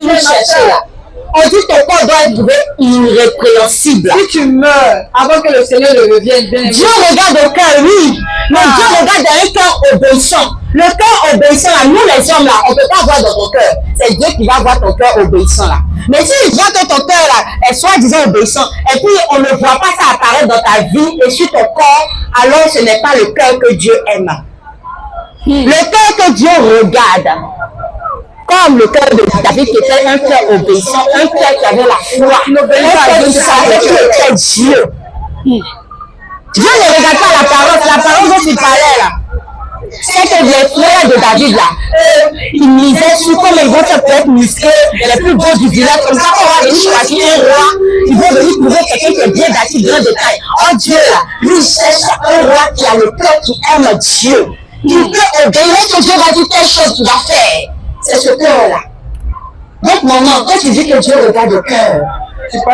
tout chercher là. On dit que ton corps doit être irrépréhensible. Si tu meurs avant que le Seigneur ne revienne, bien Dieu regarde au cœur, oui. Mais Dieu regarde dans un cœur obéissant. Le cœur obéissant, là, nous les hommes, là, on ne peut pas voir dans ton cœur. C'est Dieu qui va voir ton cœur obéissant, là. Mais si il voit que ton cœur, là, est soi-disant obéissant, et puis on ne voit pas ça apparaître dans ta vie et sur ton corps, alors ce n'est pas le cœur que Dieu aime. Le cœur que Dieu regarde, comme le cœur de David qui était un cœur obéissant, un cœur qui avait la foi, un cœur qui savait qui était Dieu. Dieu ne regarde pas la parole dont il parlait là. C'est que les frères de David là, ils misaient sur comment ils vont se faire muscler les plus beaux du village, comme ça on va venir choisir un roi, ils vont venir trouver quelqu'un qui est bien bâti, grand détail. Oh Dieu là, lui il cherche un roi qui a le cœur qui aime Dieu. Il peut obéir que Dieu va dire telle chose qu'il va faire. C'est ce cœur-là. Donc, maman, quand tu dis que Dieu regarde le cœur,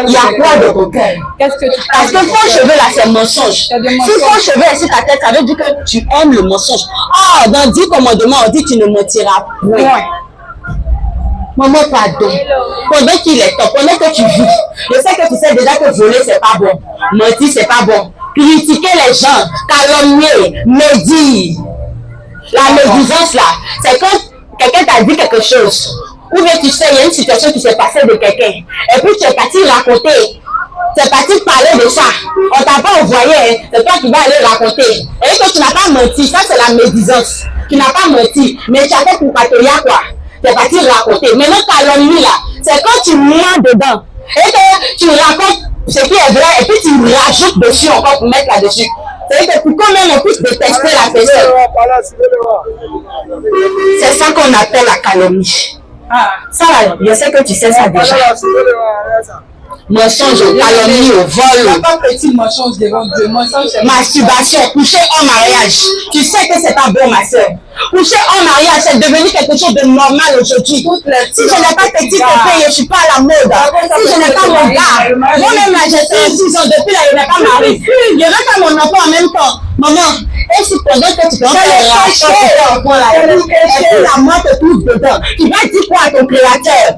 il y a quoi dans ton cœur? Qu'est-ce que tu Parce que faux cheveux là, c'est mensonge. Si faux cheveux est sur ta tête, ça veut dire que tu aimes le mensonge. Ah, dans 10 commandements, on dit tu ne mentiras point. Maman, pardon. Pendant qu'il est temps, pendant que tu vis, je sais que tu sais déjà que voler, c'est pas bon. Mentir, c'est pas bon. Critiquer les gens, calomnier, médire. La médisance là, c'est quand quelqu'un t'a dit quelque chose, ou bien tu sais, il y a une situation qui s'est passée de quelqu'un, et puis tu es parti raconter, tu es parti parler de ça, on t'a pas envoyé, c'est toi qui vas aller raconter, et que tu n'as pas menti, ça c'est la médisance, tu n'as pas menti, mais tu as fait pour patrouiller quoi, tu es parti raconter. Maintenant calomnie là, c'est quand tu mens dedans, et que tu racontes ce qui est vrai, et puis tu rajoutes dessus encore pour mettre là-dessus. C'est-à-dire que pour quand même on puisse détester la personne. C'est ça qu'on appelle la calomnie. Ça, je sais que tu sais ça déjà. Mensonge, calomnie, vol. Pas petit mensonge devant Dieu. Masturbation, coucher en mariage. Tu sais que c'est pas bon, ma soeur. Coucher en mariage, c'est devenu quelque chose de normal aujourd'hui. Si je n'ai pas petit pépé, je ne suis pas à la mode. Si je n'ai pas mon gars, moi-même là, j'ai 6 ans, depuis là, je n'ai pas marié. Je veux faire mon enfant en même temps. Maman, et si pendant que tu commences à racheter l'enfant là, et puis la mort te touche dedans, tu vas dire quoi à ton créateur?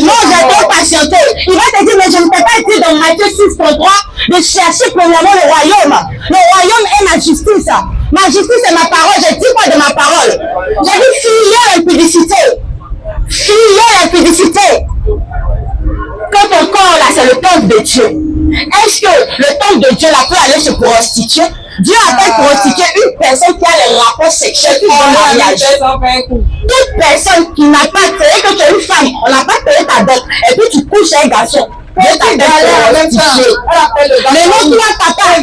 Non, j'ai trop patienté. Il va te dire, mais je ne t'ai pas dit dans Matthieu 6:33 de chercher premièrement le royaume. Le royaume est ma justice. Ma justice est ma parole. Je dis quoi de ma parole? J'ai dit fuyez l'impudicité. Fuyez l'impudicité. Quand ton corps là, c'est le temple de Dieu. Est-ce que le temple de Dieu là peut aller se prostituer? Dieu appelle prostituée une personne qui a les rapports sexuels en mariage. Toute personne qui n'a pas créé, que tu es une femme, on n'a pas créé ta dot, et puis tu couches un garçon. Dieu t'appelle prostituée. Mais non, tu n'as pas créé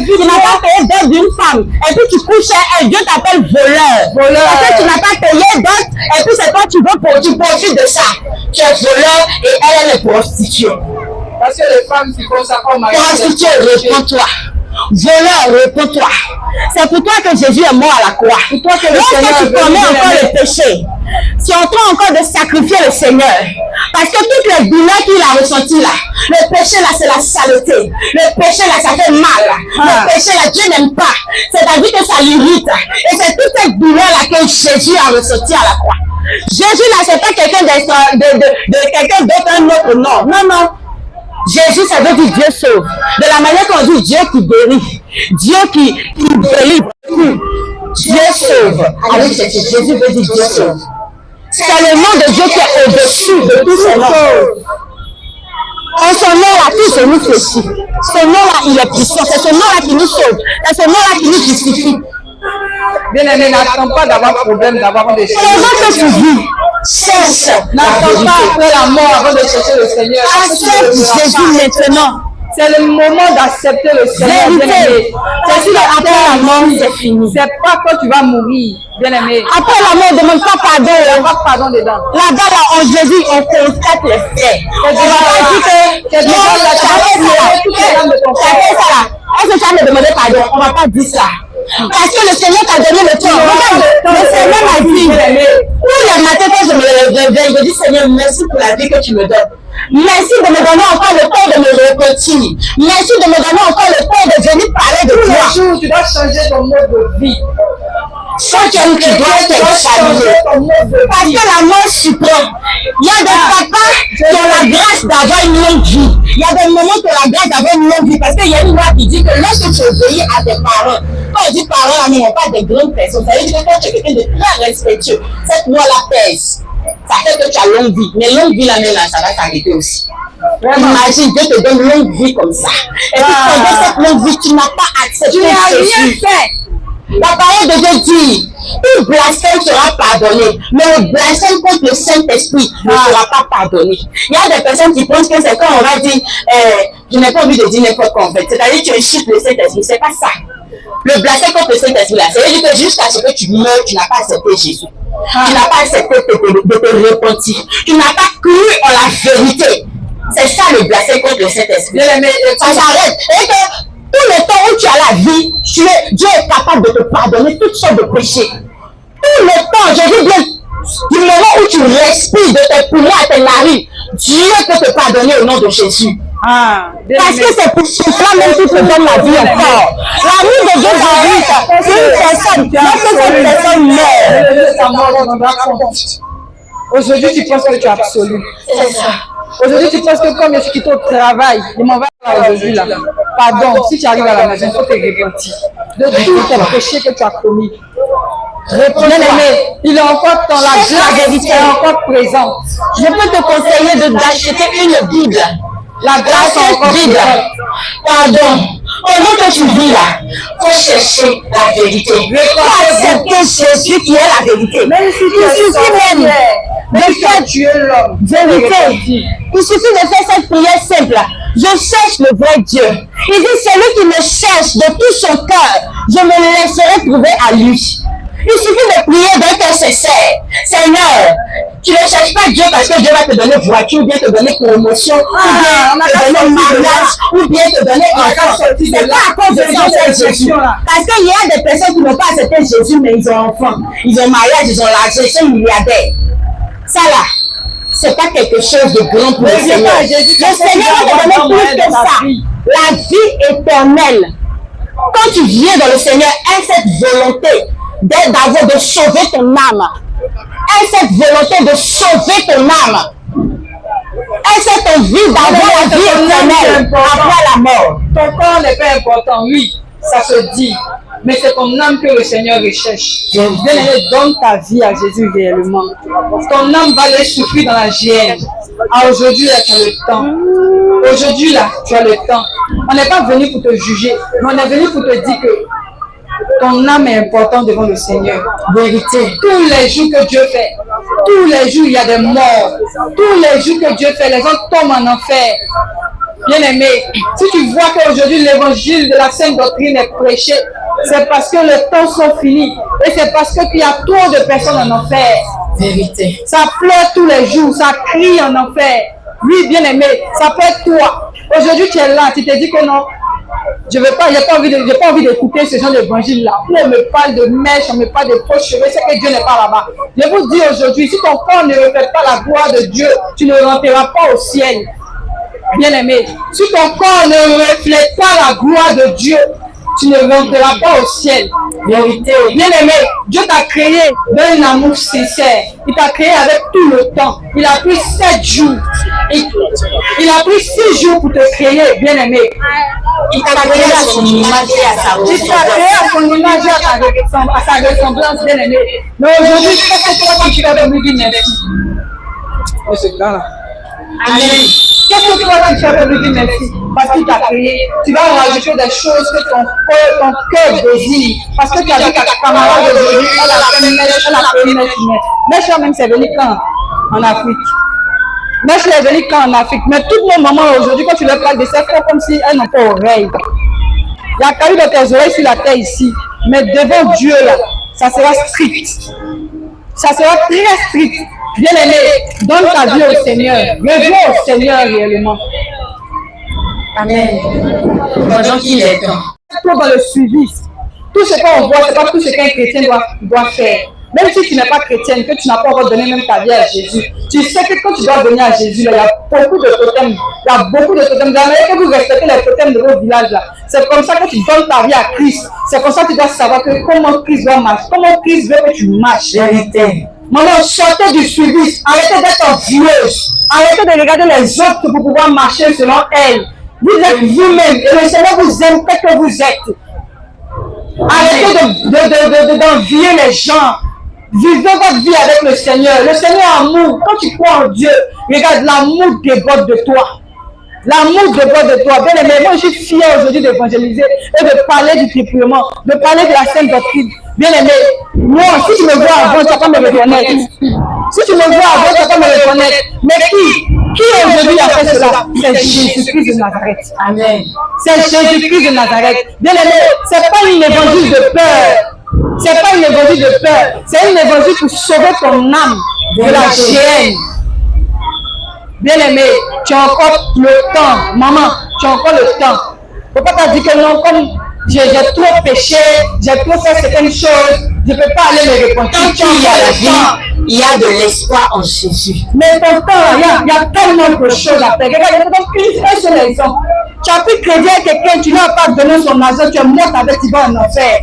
dot d'une femme, et puis tu couches un, Dieu t'appelle voleur. Parce que tu n'as pas créé dot, et puis c'est toi tu profites de ça. Tu es voleur et elle est prostituée. Parce que les femmes qui font ça en mariage. Prostituée, réponds-toi. Voleur, réponds-toi. C'est pour toi que Jésus est mort à la croix. Pour toi que le Seigneur tu commets encore le péché. Tu es en train encore de sacrifier le Seigneur. Parce que toutes les douleurs qu'il a ressenties là, le péché là c'est la saleté. Le péché là ça fait mal. Le péché là Dieu n'aime pas. C'est-à-dire que ça l'irrite. Et c'est toute cette douleur là que Jésus a ressentie à la croix. Jésus là c'est pas quelqu'un de quelqu'un d'autre, un autre nom. Non, non. Jésus, ça veut dire Dieu sauve. De la manière qu'on dit Dieu qui guérit, Dieu qui délivre, Dieu sauve. Alors Jésus veut dire Dieu sauve. C'est le nom de Dieu qui est au-dessus de tous ces noms. En son nom là, tout se nous fléchit. Ce nom là, il est puissant. C'est ce nom là qui nous sauve. C'est ce nom là qui nous justifie. Bien aimé, n'attends pas d'avoir problème, d'avoir des choses. Comment que tu vis? Cherche. N'attends pas après la mort avant de chercher le Seigneur. Accepte Jésus maintenant. C'est le moment d'accepter le Seigneur, bien-aimé. C'est sûr après la mort, c'est fini. C'est pas quand tu vas mourir, bien-aimé. Après la mort, ne demande pas pardon. Il n'y a pas de pardon dedans. Là-bas, là, en Jésus, on constate les faits. On va pas dire que non, ça fait ça là. Est-ce que tu vas me demander pardon? On ne va pas dire ça. Parce que le Seigneur t'a donné le temps. Le Seigneur m'a dit, tous les matins quand je me réveille, je dis Seigneur, merci pour la vie que tu me donnes. Merci de me donner encore le temps de me repentir. Merci de me donner encore le temps de venir parler de toi. Tous les jours, tu dois changer ton mode de vie. Chaque jour, tu dois te changer. Parce que la mort surprend. Il y a des papas la grâce d'avoir une longue vie. Il y a des moments que la grâce d'avoir une longue vie, parce qu'il y a une loi qui dit que lorsque tu obéis à tes parents, quand on dit parents, on ne pas des grandes personnes, ça veut dire que quand tu es quelqu'un de très respectueux, cette loi-là pèse. Ça fait que tu as longue vie. Mais longue vie, là, ça va t'arrêter aussi. Imagine, Dieu te donne longue vie comme ça. Et puis pendant cette longue vie, tu n'as pas accepté Jésus. La parole de Dieu dit, tout blasphème sera pardonné, mais le blasphème contre le Saint-Esprit ne sera pas pardonné. Il y a des personnes qui pensent que c'est quand on va dire, je n'ai pas envie de dire n'importe quoi en fait. C'est-à-dire que tu insultes le Saint-Esprit, c'est pas ça. Le blasphème contre le Saint-Esprit là, c'est-à-dire que jusqu'à ce que tu meurs, tu n'as pas accepté Jésus. Tu n'as pas accepté de te repentir. Tu n'as pas cru en la vérité. C'est ça le blasphème contre le Saint-Esprit. Ça s'arrête. Et que tout le temps où tu as la vie, Dieu est capable de te pardonner toutes sortes de péchés. Tout le temps, je dis bien, du moment où tu respires de tes poumons à tes narines, Dieu peut te pardonner au nom de Jésus. Parce que c'est pour cela même qu'il te donne la vie encore. L'amour de Dieu dans c'est une personne, lorsque cette personne meurt. Aujourd'hui, tu penses que tu es absolu. C'est ça. Aujourd'hui, tu penses que comme je suis quitté au travail, je m'en vais aujourd'hui là. Pardon, si tu arrives à la maison, il faut te repentir de tous tes péchés que tu as commis. Bien-aimé, il est encore temps, la vérité est encore présente. Je peux te conseiller d'acheter une Bible. La grâce est encore Bible. Pardon. Pendant que tu vis là, il faut chercher la vérité. Il faut accepter Jésus qui est la vérité. Même si tu suffit même de faire Dieu l'homme. Vérité. Il suffit de faire cette prière simple. Je cherche le vrai Dieu. Il dit, celui qui me cherche de tout son cœur, je me laisserai trouver à lui. Il suffit de prier d'un cœur sincère. Seigneur, tu ne cherches pas Dieu parce que Dieu va te donner voiture, ou bien te donner promotion, ou bien te donner mariage, ou bien te donner enfant. C'est pas à cause de ça, Jésus. Parce qu'il y a des personnes qui n'ont pas accepté Jésus, mais ils ont enfant. Ils ont mariage, ils ont l'argent, ils sont milliardaires. Ça là, c'est pas quelque chose de grand pour le Seigneur. Le Seigneur va te donner plus que ça. La vie éternelle. Quand tu viens dans le Seigneur, aie cette volonté de sauver ton âme. Aie cette volonté de sauver ton âme. Aie cette envie d'avoir la vie éternelle après la mort. Ton corps n'est pas important, oui, ça se dit. Mais c'est ton âme que le Seigneur recherche. Bien-aimé, donne ta vie à Jésus réellement. Ton âme va aller souffrir dans la géhenne. Aujourd'hui, là, tu as le temps. Aujourd'hui, là, tu as le temps. On n'est pas venu pour te juger, mais on est venu pour te dire que ton âme est importante devant le Seigneur. Vérité. Tous les jours que Dieu fait, tous les jours, il y a des morts. Tous les jours que Dieu fait, les gens tombent en enfer. Bien-aimé, si tu vois qu'aujourd'hui l'évangile de la Sainte Doctrine est prêché, c'est parce que les temps sont finis. Et c'est parce qu'il y a trop de personnes en enfer. Vérité. Ça pleure tous les jours, ça crie en enfer. Oui, bien-aimé, ça peut être toi. Aujourd'hui, tu es là, tu te dis que non, je n'ai pas envie d'écouter ce genre d'évangile-là. On me parle de mèche, on me parle de faux cheveux, c'est que Dieu n'est pas là-bas. Je vous dis aujourd'hui, si ton corps ne reflète pas la gloire de Dieu, tu ne rentreras pas au ciel. Bien-aimé, si ton corps ne reflète pas la gloire de Dieu, tu ne rentreras pas au ciel. Vérité. Bien-aimé, Dieu t'a créé d'un amour sincère. Il t'a créé avec tout le temps. Il a pris 7 jours. Il a pris 6 jours pour te créer, bien-aimé. Il t'a créé à son image et à sa ressemblance. Il t'a créé à son image et à sa ressemblance, bien-aimé. Mais aujourd'hui, qu'est-ce que toi tu fais avec lui, merci? Oh, c'est là. Amen. Qu'est-ce que tu vas faire avec lui, merci? Parce qu'il t'a créé. Tu vas rajouter des choses que ton cœur désire. Parce que tu as dit qu'à ta camarade aujourd'hui, elle a fait une mèche. Mèche même, c'est venu quand? En Afrique. Mèche est venue quand en Afrique. Mais toutes nos mamans aujourd'hui, quand tu leur parles de ça, c'est comme si elles n'ont pas oreilles. Il y a caillou dans tes oreilles sur la terre ici. Mais devant Dieu, là, ça sera strict. Ça sera très strict. Bien-aimé, donne ta vie au Seigneur. Reviens au Seigneur réellement. Amen. Pendant qu'il est temps. Dans le suivi, tout ce qu'on voit, c'est pas tout ce qu'un chrétien doit faire. Même si tu n'es pas chrétienne, que tu n'as pas encore donné même ta vie à Jésus, tu sais que quand tu dois venir à Jésus, là, il y a beaucoup de totems. Il y a beaucoup de totems. Vous savez que vous respectez les totems de vos villages là. C'est comme ça que tu donnes ta vie à Christ. C'est comme ça que tu dois savoir que comment Christ doit marcher. Comment Christ veut que tu marches. Vérité. Maman, sortez du suivi. Arrêtez d'être vieuse. Arrêtez de regarder les autres pour pouvoir marcher selon elles. Vous êtes vous-même et le Seigneur vous aime tel que vous êtes. Arrêtez d'envier les gens. Vivez votre vie avec le Seigneur. Le Seigneur est amour. Quand tu crois en Dieu, regarde, l'amour déborde de toi. L'amour déborde de toi. Bien aimé, moi je suis fier aujourd'hui d'évangéliser et de parler du triplement, de parler de la sainte doctrine. Bien aimé, moi, si tu me vois avant, tu ne vas pas me reconnaître. Si tu me vois avant, tu ne vas pas me reconnaître. Mais qui aujourd'hui a fait cela? C'est Jésus-Christ de Nazareth. Amen. C'est Jésus-Christ de Nazareth. Bien aimé, ce n'est pas une évangile de peur. C'est pas une évangile de peur. C'est une évangile pour sauver ton âme de la géhenne. Bien aimé, tu as encore le temps. Maman, tu as encore le temps. Faut pas te dire que non, comme j'ai trop péché, j'ai trop fait certaines choses, je ne peux pas aller me repentir. Tant qu'il y a la vie, il y a de l'espoir en Jésus. Mais pourtant, il y a tellement de choses à faire. Regarde, un seul exemple. Tu as pu crédit à quelqu'un, tu n'as pas donné son argent, tu es morte avec, tu vas en enfer.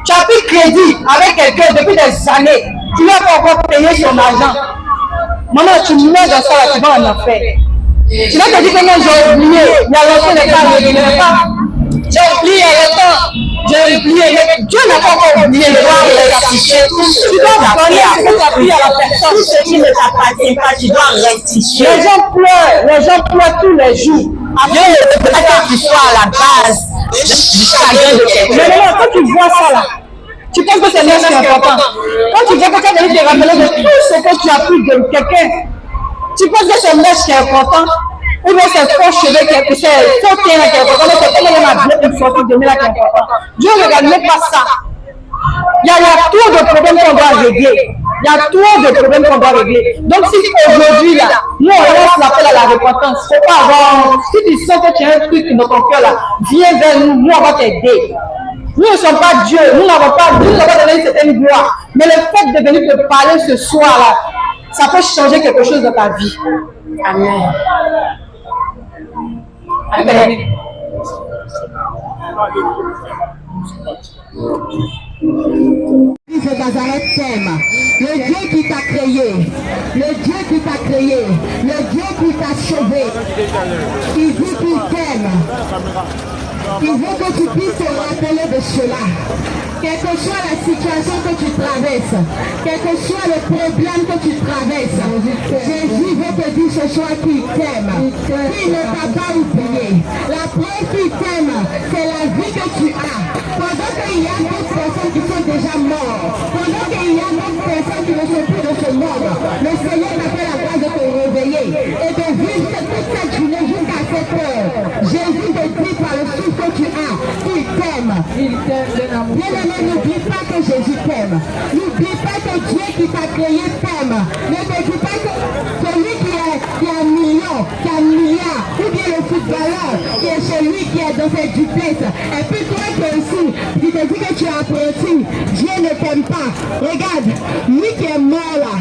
Tu as pris crédit avec quelqu'un depuis des années, tu n'as pas encore payé son argent. Maman, tu meurs dans ça, tu vas en enfer. Tu n'as pas dit que non, j'ai oublié, il y a longtemps, je n'ai pas oublié. J'ai oublié longtemps, j'ai oublié, mais Dieu n'a pas encore oublié. Tu dois restituer tout ce Tu dois donner ce que tu as pris à la personne. Tout ce qui ne t'appartient pas, tu dois restituer. Les gens pleurent tous les jours. Dieu ne veut pas que tu sois à la base du chagrin de quelqu'un. Mais maintenant, quand tu vois ça là, tu penses que c'est même important. Quand tu vois que tu as venu te rappeler de tout ce que tu as pris de quelqu'un, tu penses que c'est mèche qui est important, ou bien c'est faux cheveux qui est important, c'est faux terrain qui est important, mais c'est comme on a bien une photo de là qui est important. Dieu ne regarde même pas ça. Il y a trop de problèmes qu'on doit régler. Il y a trop de problèmes qu'on doit régler. Donc si aujourd'hui là, nous on lance l'appel à la repentance, faut pas avoir, si tu sens que tu as un truc dans ton cœur là, viens vers nous, nous on va t'aider. Nous ne sommes pas Dieu, nous n'avons pas donné une certaine gloire. Mais le fait de venir te parler ce soir-là, ça peut changer quelque chose dans ta vie. Amen. Amen. De Nazareth t'aime. Le Dieu qui t'a créé, le Dieu qui t'a créé, le Dieu qui t'a sauvé, il dit qu'il t'aime. Il veut que tu puisses te rappeler de cela. Quelle que soit la situation que tu traverses, quel que soit le problème que tu traverses, Jésus veut te dire ce soir qu'il t'aime. Il ne t'a pas oublié. La preuve qu'il t'aime, c'est la vie que tu as. Pendant qu'il y a d'autres personnes qui sont déjà mortes, pendant qu'il y a d'autres personnes qui ne sont plus de ce monde, le Seigneur t'a fait la grâce de te réveiller et de vivre toute cette journée jusqu'à cette heure. Jésus te dit par le souffle que tu as, qu'il t'aime. Bien aimé, n'oublie pas que Jésus t'aime. N'oublie pas que Dieu qui t'a créé t'aime. Ne te dis pas que celui qui a un million, qui a un milliard, ou bien le footballeur, qui est celui qui est dans cette duplex, et puis toi qui es ici, qui te dis que tu es apprenti, Dieu ne t'aime pas. Regarde, lui qui est mort là,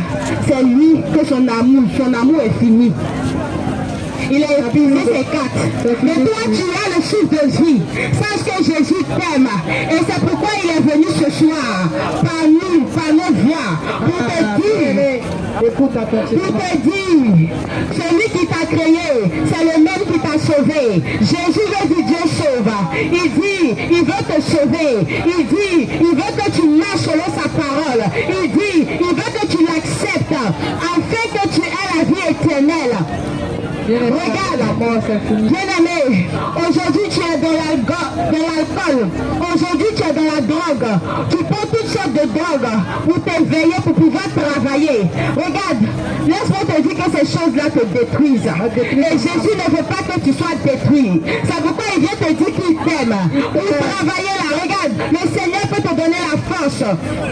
c'est lui que son amour est fini. Il a épuisé ses quatre. Mais toi, tu as le souffle de vie. Sache que Jésus t'aime. Et c'est pourquoi il est venu ce soir, par nous, par nos voix, pour te dire, celui qui t'a créé, c'est le même qui t'a sauvé. Jésus veut dire Dieu sauve. Il dit, il veut te sauver. Il dit, il veut que tu marches selon sa parole. Il dit, il veut que tu l'acceptes, afin que tu aies la vie éternelle. Regarde, bien-aimé, aujourd'hui tu es dans l'alcool, aujourd'hui tu es dans la drogue, tu prends toutes sortes de drogues pour t'éveiller, pour pouvoir travailler. Regarde, laisse-moi te dire que ces choses-là te détruisent. Et Jésus ne veut pas que tu sois détruit. C'est pourquoi il vient te dire qu'il t'aime. Pour travailler là, regarde, le Seigneur peut te donner la force.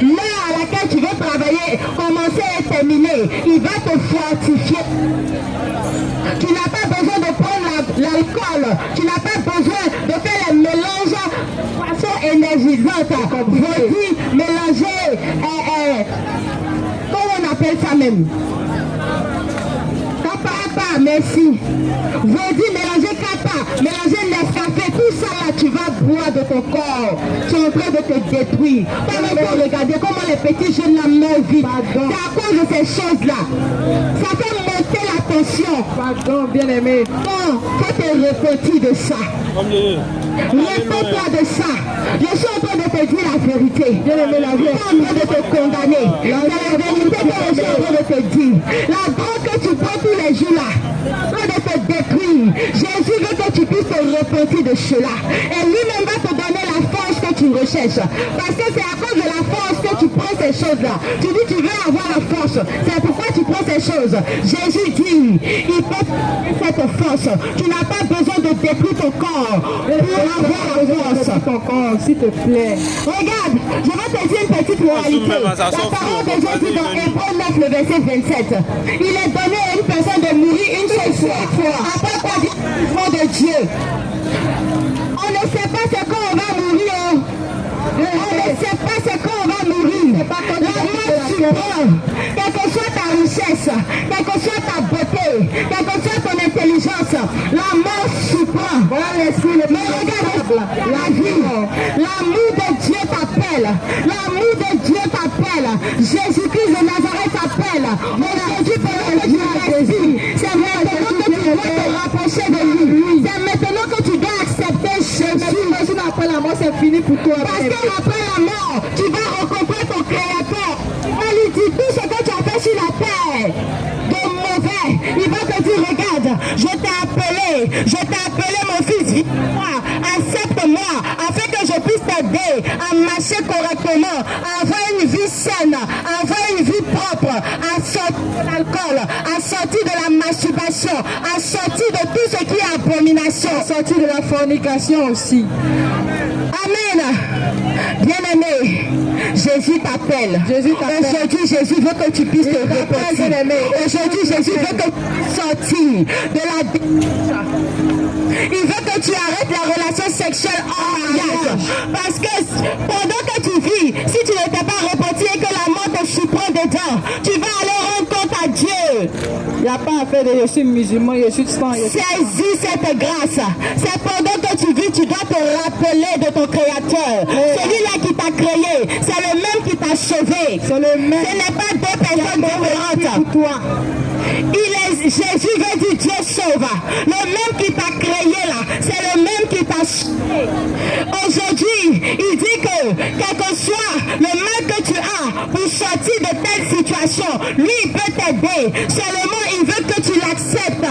L'heure à laquelle tu veux travailler, commencer et terminer, il va te fortifier. Tu n'as pas besoin de prendre l'alcool, tu n'as pas besoin de faire les mélanges de façon énergisante. Je dis mélanger, comment on appelle ça même? Kappa, merci. Je dis mélanger kappa mélanger l'escafé, tout ça là, tu vas boire de ton corps. Tu es en train de te détruire. Pas même pour regarder comment les petits jeunes là meurent vite. C'est à cause de ces choses-là. Ça fait monter la tension. Pardon, bien-aimé. Bon, faut te repentir de ça. Réponds-toi de ça. Je suis en train de te dire la vérité. Bien-aimé, la vie est en train de te condamner. C'est la vérité que je suis en train de te dire. La drogue que tu prends tous les jours là, en train de te détruire. Jésus veut que tu puisses te repentir de cela. Et lui-même va te donner la force que tu recherches. Parce que c'est à cause de la force que tu prends ces choses-là. Tu dis tu veux avoir la force. C'est pourquoi tu prends ces choses. Jésus dit, il peut te cette force. Tu n'as pas besoin de détruire ton corps pour avoir la force. Ton corps, s'il te plaît. Regarde, je vais te dire une petite moralité. La parole de Jésus dans Hébreux 9, le verset 27. Il est donné à une personne de mourir une seule fois. Après quoi dit le jugement de Dieu. On ne sait pas c'est quand on va mourir. On ne sait pas c'est quand on va mourir. La mort suprême, quelle que soit ta richesse, quelle que soit ta beauté, quelle que soit ton intelligence, la mort suprême. Voilà l'esprit. Mais regarde la vie. L'amour de Dieu t'appelle. L'amour de Dieu t'appelle. Jésus-Christ de Nazareth t'appelle. Aujourd'hui, pendant que tu Jésus, c'est maintenant que tu dois te rapprocher de lui. C'est maintenant que tu dois accepter Jésus. Jésus après la mort, c'est fini pour toi. Parce qu'après la mort, tu vas rencontrer ton Créateur. Il va lui dire tout ce que tu as fait sur la terre de mauvais. Il va te dire, regarde, je t'ai appelé mon fils, viens-moi, accepte-moi, afin que je puisse t'aider à marcher correctement, à avoir une vie saine, à avoir une vie propre, à sortir de l'alcool, à sortir de la masturbation, à sortir de tout ce qui est abomination, À sortir de la fornication aussi. Amen. Bien-aimé, Jésus t'appelle. Aujourd'hui, Jésus veut que tu puisses te repentir. Aujourd'hui, Jésus veut que tu puisses sortir de la décision. Il veut que tu arrêtes la relation sexuelle en mariage. Parce que pendant que tu vis, si tu ne t'es pas repenti et que la mort te surprend dedans, tu vas aller rendre compte à Dieu. Il n'y a pas à faire de je suis musulman, je suis sang. Saisis cette grâce. C'est pendant que tu vis, tu dois te rappeler de ton Créateur. Celui-là qui t'a créé, c'est le même qui t'a sauvé. C'est le même. Ce n'est pas deux personnes différentes. Pour toi. Jésus veut dire Dieu sauve. Le même qui t'a créé là, c'est le même qui t'a sauvé. Aujourd'hui, il dit que quel que soit le mal que tu as pour sortir de telle situation, lui il peut t'aider. Seulement il veut que tu l'acceptes.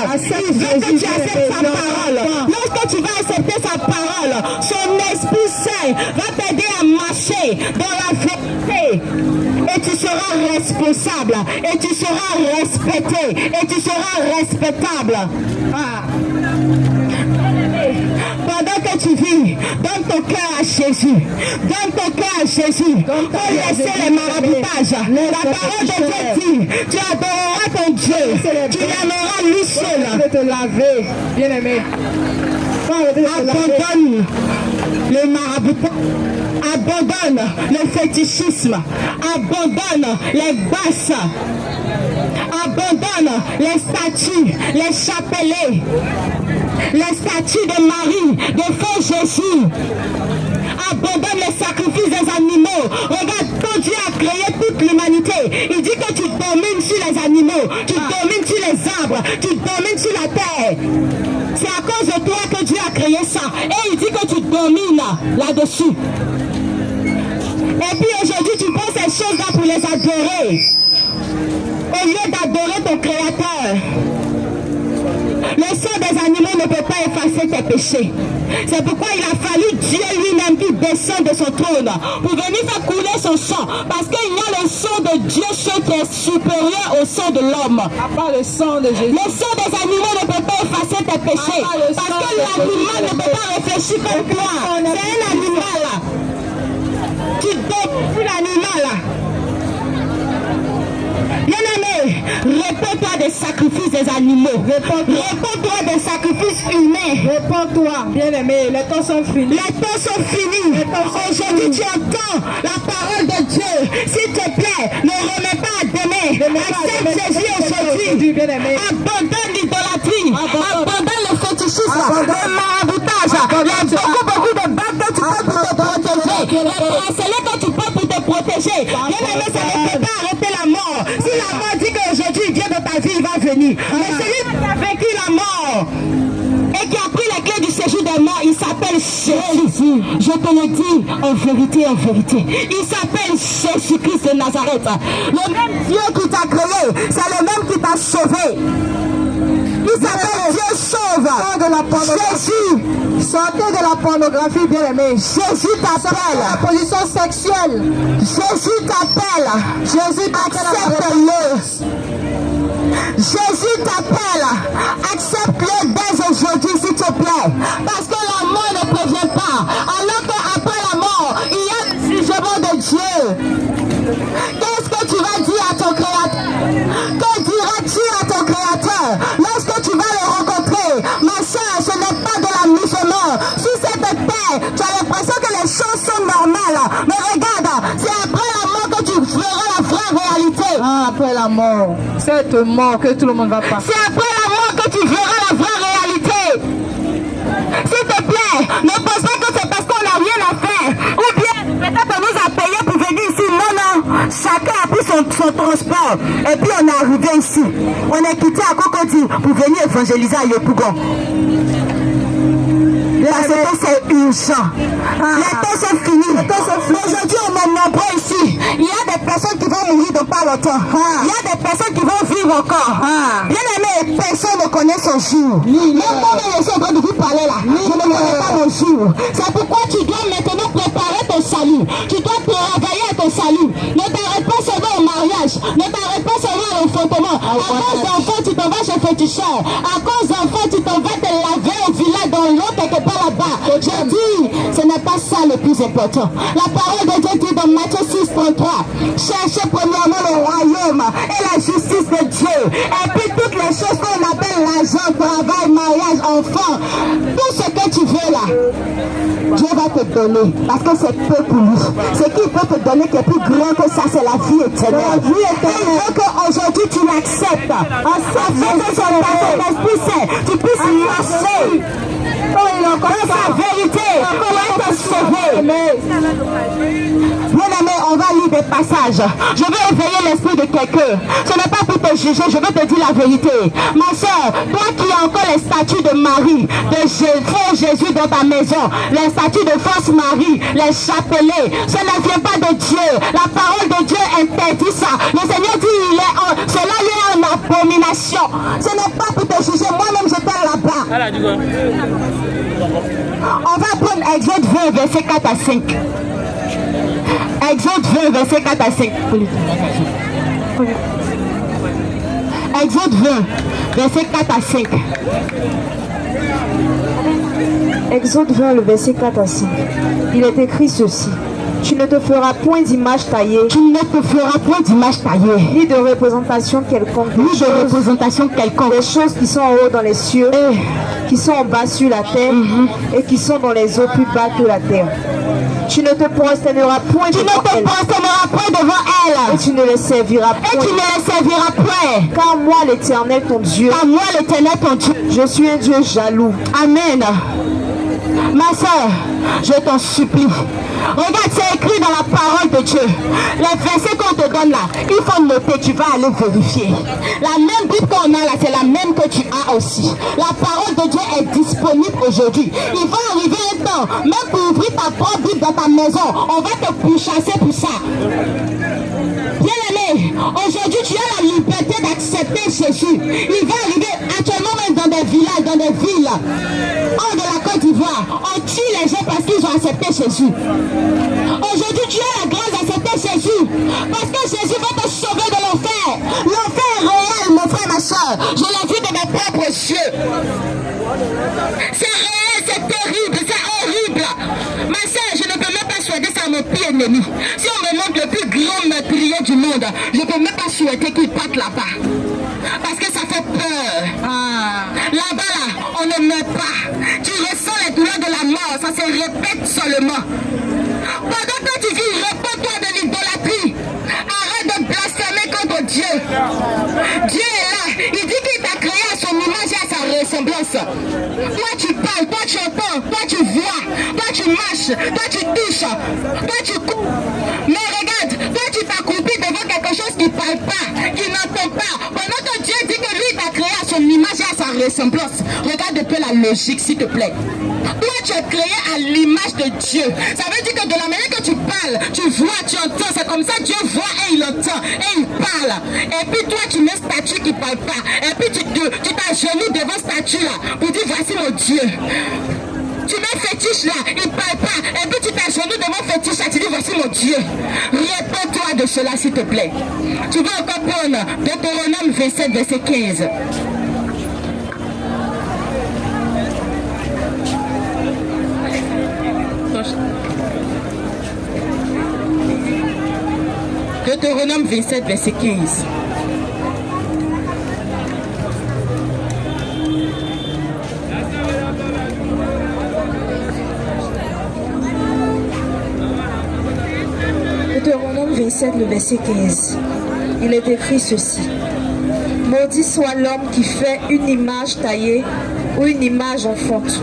Il veut que tu acceptes sa parole. Lorsque tu vas accepter sa parole, son Esprit Saint va t'aider à marcher dans la vérité. Et tu seras responsable. Et tu seras respecté. Et tu seras respectable. Pendant que tu vis, donne ton cœur à Jésus. Donne ton cœur à Jésus. Pour laisser les maraboutages. La parole de Dieu dit, tu adoreras ton Dieu. Tu l'aimeras lui seul. De te laver, bien aimé. Abandonne le maraboutage. Abandonne le fétichisme. Abandonne les basses. Abandonne les statues, les chapelets, les statues de Marie, de feu Jésus. Abandonne les sacrifices des animaux. Regarde, quand Dieu a créé toute l'humanité, il dit que tu domines sur les animaux, tu domines sur les arbres, tu domines sur la terre. C'est à cause de toi que Dieu a créé ça. Et il dit que tu domines là-dessus. Et puis aujourd'hui, tu prends ces choses-là pour les adorer. Au lieu d'adorer ton Créateur. Le sang des animaux ne peut pas effacer tes péchés. C'est pourquoi il a fallu Dieu lui-même qui descend de son trône pour venir faire couler son sang. Parce qu'il y a le sang de Dieu seul qui est supérieur au sang de l'homme. À part le sang de Jésus. Le sang des animaux ne peut pas effacer tes péchés. Parce que l'animal ne peut pas réfléchir comme toi. C'est un animal. Tu détruis l'animal. Bien-aimé, réponds-toi des sacrifices des animaux. Réponds-toi des sacrifices humains. Réponds-toi, bien-aimé, les temps sont finis. Les temps sont finis. Aujourd'hui, tu entends la parole de Dieu. S'il te plaît, ne remets pas à demain. Accepte Jésus aujourd'hui. Bien-aimé. Abandonne l'idolâtrie. Abandonne le fétichisme. bracelet que tu portes pour te protéger. Bien-aimé, ça ne peut pas arrêter la mort. Si la mort dit qu'aujourd'hui il vient dans ta vie, il va venir. Mais celui qui a vaincu la mort et qui a pris la clé du séjour des morts, il s'appelle Jésus. Je te le dis en vérité, en vérité. Il s'appelle Jésus-Christ de Nazareth. Le même Dieu qui t'a créé, c'est le même qui t'a sauvé. Il s'appelle Dieu sauve. Jésus. Sortez de la pornographie, bien-aimé. Jésus t'appelle. La position sexuelle. Jésus t'appelle. Jésus accepte-le. Jésus t'appelle. Accepte-le dès aujourd'hui, s'il te plaît. Parce que la mort ne prévient pas. Alors qu'après la mort, il y a le jugement de Dieu. Qu'est-ce que tu vas dire à ton Créateur? Que diras-tu à ton Créateur lorsque tu vas le rencontrer? Ma soeur, ce n'est pas de l'amusement. Sur cette terre, tu as l'impression que les choses sont normales. Mais regarde, c'est après la mort que tu verras la vraie réalité. Ah, après la mort. Cette mort que tout le monde va passer. C'est après la mort que tu verras la vraie réalité. S'il te plaît, ne pense pas que c'est parce qu'on n'a rien à faire. Ou bien, peut-être on nous a payé pour venir ici. Non, non. Chacun a pris son transport. Et puis on est arrivé ici. On est quitté à Cocody pour venir évangéliser à Yopougon. Parce que c'est urgent. Les temps sont finis. Aujourd'hui, on est nombreux ici. Il y a des personnes qui vont mourir dans pas longtemps. Il y a des personnes qui vont vivre encore. Bien aimé, personne ne connaît son jour. Même moi, je suis en train de vous parler là. Je ne connais pas mon jour. C'est pourquoi tu dois maintenant préparer ton salut. Tu dois travailler à ton salut. Ne t'arrête pas seulement au mariage. Ne t'arrête pas seulement à l'enfantement. À cause d'enfants, tu t'en vas chez féticheur. À cause d'enfants, tu t'en vas te laver au village dans l'eau quelque part là-bas. Je dis, ce n'est pas ça le plus important. La parole de Dieu dit dans Matthieu 6:33, cherchez premièrement le royaume et la justice de Dieu. Et puis toutes les choses qu'on appelle l'argent, travail, mariage, enfant, tout ce que tu veux là, Dieu va te donner. Parce que c'est peu pour lui. Ce qu'il peut te donner qui est plus grand que ça, c'est la vie éternelle. Il veut qu'aujourd'hui tu l'acceptes. Afin que son esprit saint, tu puisses marcher dans sa vérité pour être sauvé. Bien aimé, on va lire des passages. Je vais éveiller l'esprit de quelqu'un. Ce n'est pas pour te juger, je vais te dire la vérité. Ma soeur, toi qui as encore les statues de Marie, de faux Jésus dans ta maison, les statues de fausse Marie, les chapelets, ça ne vient pas de Dieu. La parole de Dieu interdit ça. Le Seigneur dit, cela est une abomination. Ce n'est pas pour te juger. Moi-même, j'étais là-bas. On va prendre Exode 20, verset 4 à 5. Exode 20, verset 4 à 5. Exode 20, verset 4 à 5. Exode 20, le verset 4 à 5. Il est écrit ceci. Tu ne te feras point d'image taillée. Tu ne te feras point d'image taillée. Ni de représentation quelconque. Ni de représentation quelconque. Des choses qui sont en haut dans les cieux, qui sont en bas sur la terre, et qui sont dans les eaux plus bas que la terre. Tu ne te prosterneras point devant elle. Et tu ne les serviras point. Car moi l'Éternel ton Dieu. Je suis un Dieu jaloux. Amen. Ma soeur, je t'en supplie. Regarde, c'est écrit dans la parole de Dieu. Les versets qu'on te donne là, il faut noter, tu vas aller vérifier. La même Bible qu'on a là, c'est la même que tu as aussi. La parole de Dieu est disponible aujourd'hui. Il va arriver un temps, même pour ouvrir ta propre Bible dans ta maison, on va te pourchasser pour ça. Bien aimé, aujourd'hui tu as la liberté d'accepter Jésus. Il va arriver actuellement même dans des villages, dans des villes, hors de la Côte d'Ivoire. On tue les gens parce qu'ils ont accepté Jésus. Aujourd'hui tu as la grâce d'accepter Jésus. Parce que Jésus va te sauver de l'enfer. L'enfer est réel, mon frère, ma soeur. Je l'ai vu de mes propres yeux. C'est réel, c'est terrible, c'est horrible. Ma soeur, je ne peux même pas souhaiter ça à mon pire ennemi. Si on me montre le plus grand meurtrier du monde, je ne peux même pas souhaiter qu'il parte là-bas. Parce que ça fait peur. Là-bas, là, on ne meurt pas. Tu ressens les douleurs de la mort, ça se répète seulement. Pendant que tu vis, réponds-toi de l'idolâtrie. Arrête de blasphémer contre Dieu. Dieu est là. Il dit qu'il t'a créé à son image et à sa ressemblance. ressemblance. Toi tu parles, toi tu entends, toi tu vois, toi tu marches, toi tu touches, toi tu cours. Mais regarde, toi tu t'accomplis devant quelque chose qui ne parle pas, qui n'entend pas. Pendant que Dieu dit que lui t'a créé à son image et à sa ressemblance. Regarde un peu la logique s'il te plaît. Toi tu es créé à l'image de Dieu. Ça veut dire que de la manière que tu parles, tu vois, tu entends, c'est comme ça Dieu voit et il entend et il parle. Et puis toi tu mets statue qui ne parle pas. Et puis tu t'agenouilles devant statue là pour dire voici mon Dieu. Tu mets fétiche là, il ne parle pas. Et puis tu t'agenouilles devant fétiche là, tu dis voici mon Dieu. Réponds-toi de cela s'il te plaît. Tu vas encore prendre Deutéronome 27 verset 15. Deutéronome 27 verset 15. Deutéronome 27, le verset 15. Il est écrit ceci. Maudit soit l'homme qui fait une image taillée ou une image en fonte.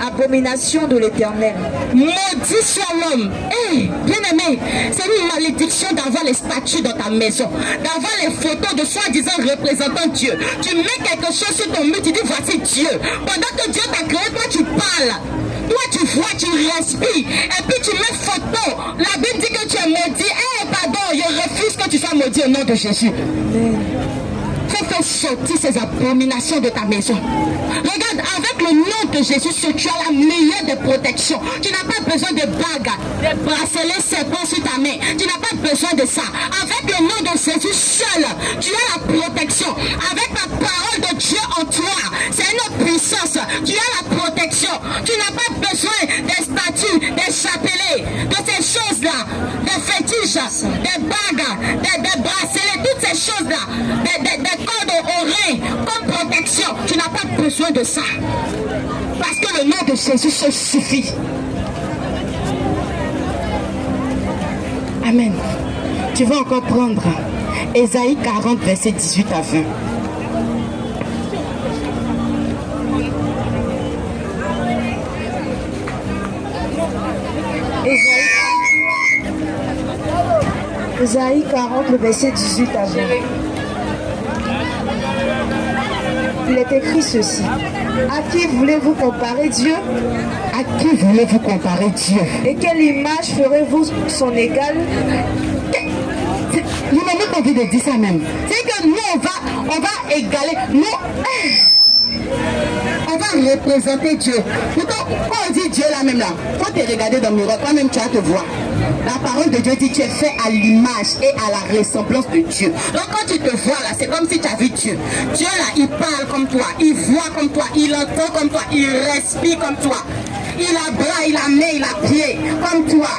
Abomination de l'Éternel. Maudit soit l'homme. Hey, bien aimé, c'est une malédiction d'avoir les statues dans ta maison, d'avoir les photos de soi-disant représentants Dieu. Tu mets quelque chose sur ton mur, tu dis voici Dieu. Pendant que Dieu t'a créé, toi tu parles. Toi tu vois, tu respires. Et puis tu mets photo. La Bible dit que tu es maudit. Eh, pardon, je refuse que tu sois maudit au nom de Jésus. Faut faire sortir ces abominations de ta maison. Regarde, avec le nom de Jésus, tu as la meilleure des protections. Tu n'as pas besoin de bagues, de bracelets serpents sur ta main. Tu n'as pas besoin de ça. Avec le nom de Jésus seul, tu as la protection. Avec la parole de Dieu en toi, c'est une autre puissance. Tu as la protection. Tu n'as pas besoin des statues, des chapelets, de ces choses-là, des fétiches, des bagues, des bracelets, toutes ces choses-là, des cordes oreilles comme protection. Tu n'as pas besoin de ça. Parce que le nom de Jésus se suffit. Amen. Tu vas encore prendre Ésaïe 40, verset 18 à 20. Ésaïe 40, le verset 18 à 20. Il est écrit ceci. À qui voulez-vous comparer Dieu? À qui voulez-vous comparer Dieu? Et quelle image ferez-vous son égal? Il m'a même envie de dire ça même. C'est que nous, on va égaler. Nous, on va représenter Dieu. Pourtant, quand on dit Dieu là même là, faut te regarder dans le miroir, toi-même tu vas te voir. La parole de Dieu dit tu es fait à l'image et à la ressemblance de Dieu. Donc quand tu te vois là, c'est comme si tu as vu Dieu. Dieu là, il parle comme toi, il voit comme toi, il entend comme toi, il respire comme toi. Il a bras, il a main, il a pied, comme toi.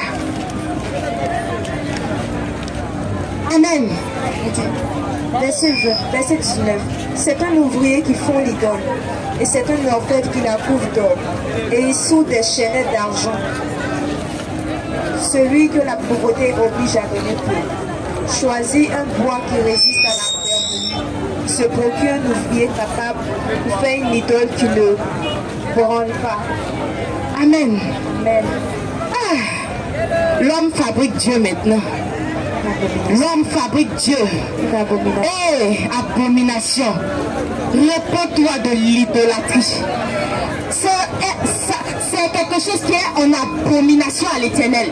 Amen. Verset 20, verset 19. C'est un ouvrier qui fond l'idole, et c'est un orfèvre qui la couvre d'or, et il soude des chaînettes d'argent. Celui que la pauvreté oblige à donner peu. Choisit un bois qui résiste à la terre. Se procure un ouvrier capable pour faire une idole qui ne branle pas. Amen. Amen. Ah, l'homme fabrique Dieu maintenant. L'homme fabrique Dieu. Et abomination. Réponds-toi de l'idolâtrie. C'est quelque chose qui est en abomination à l'Éternel.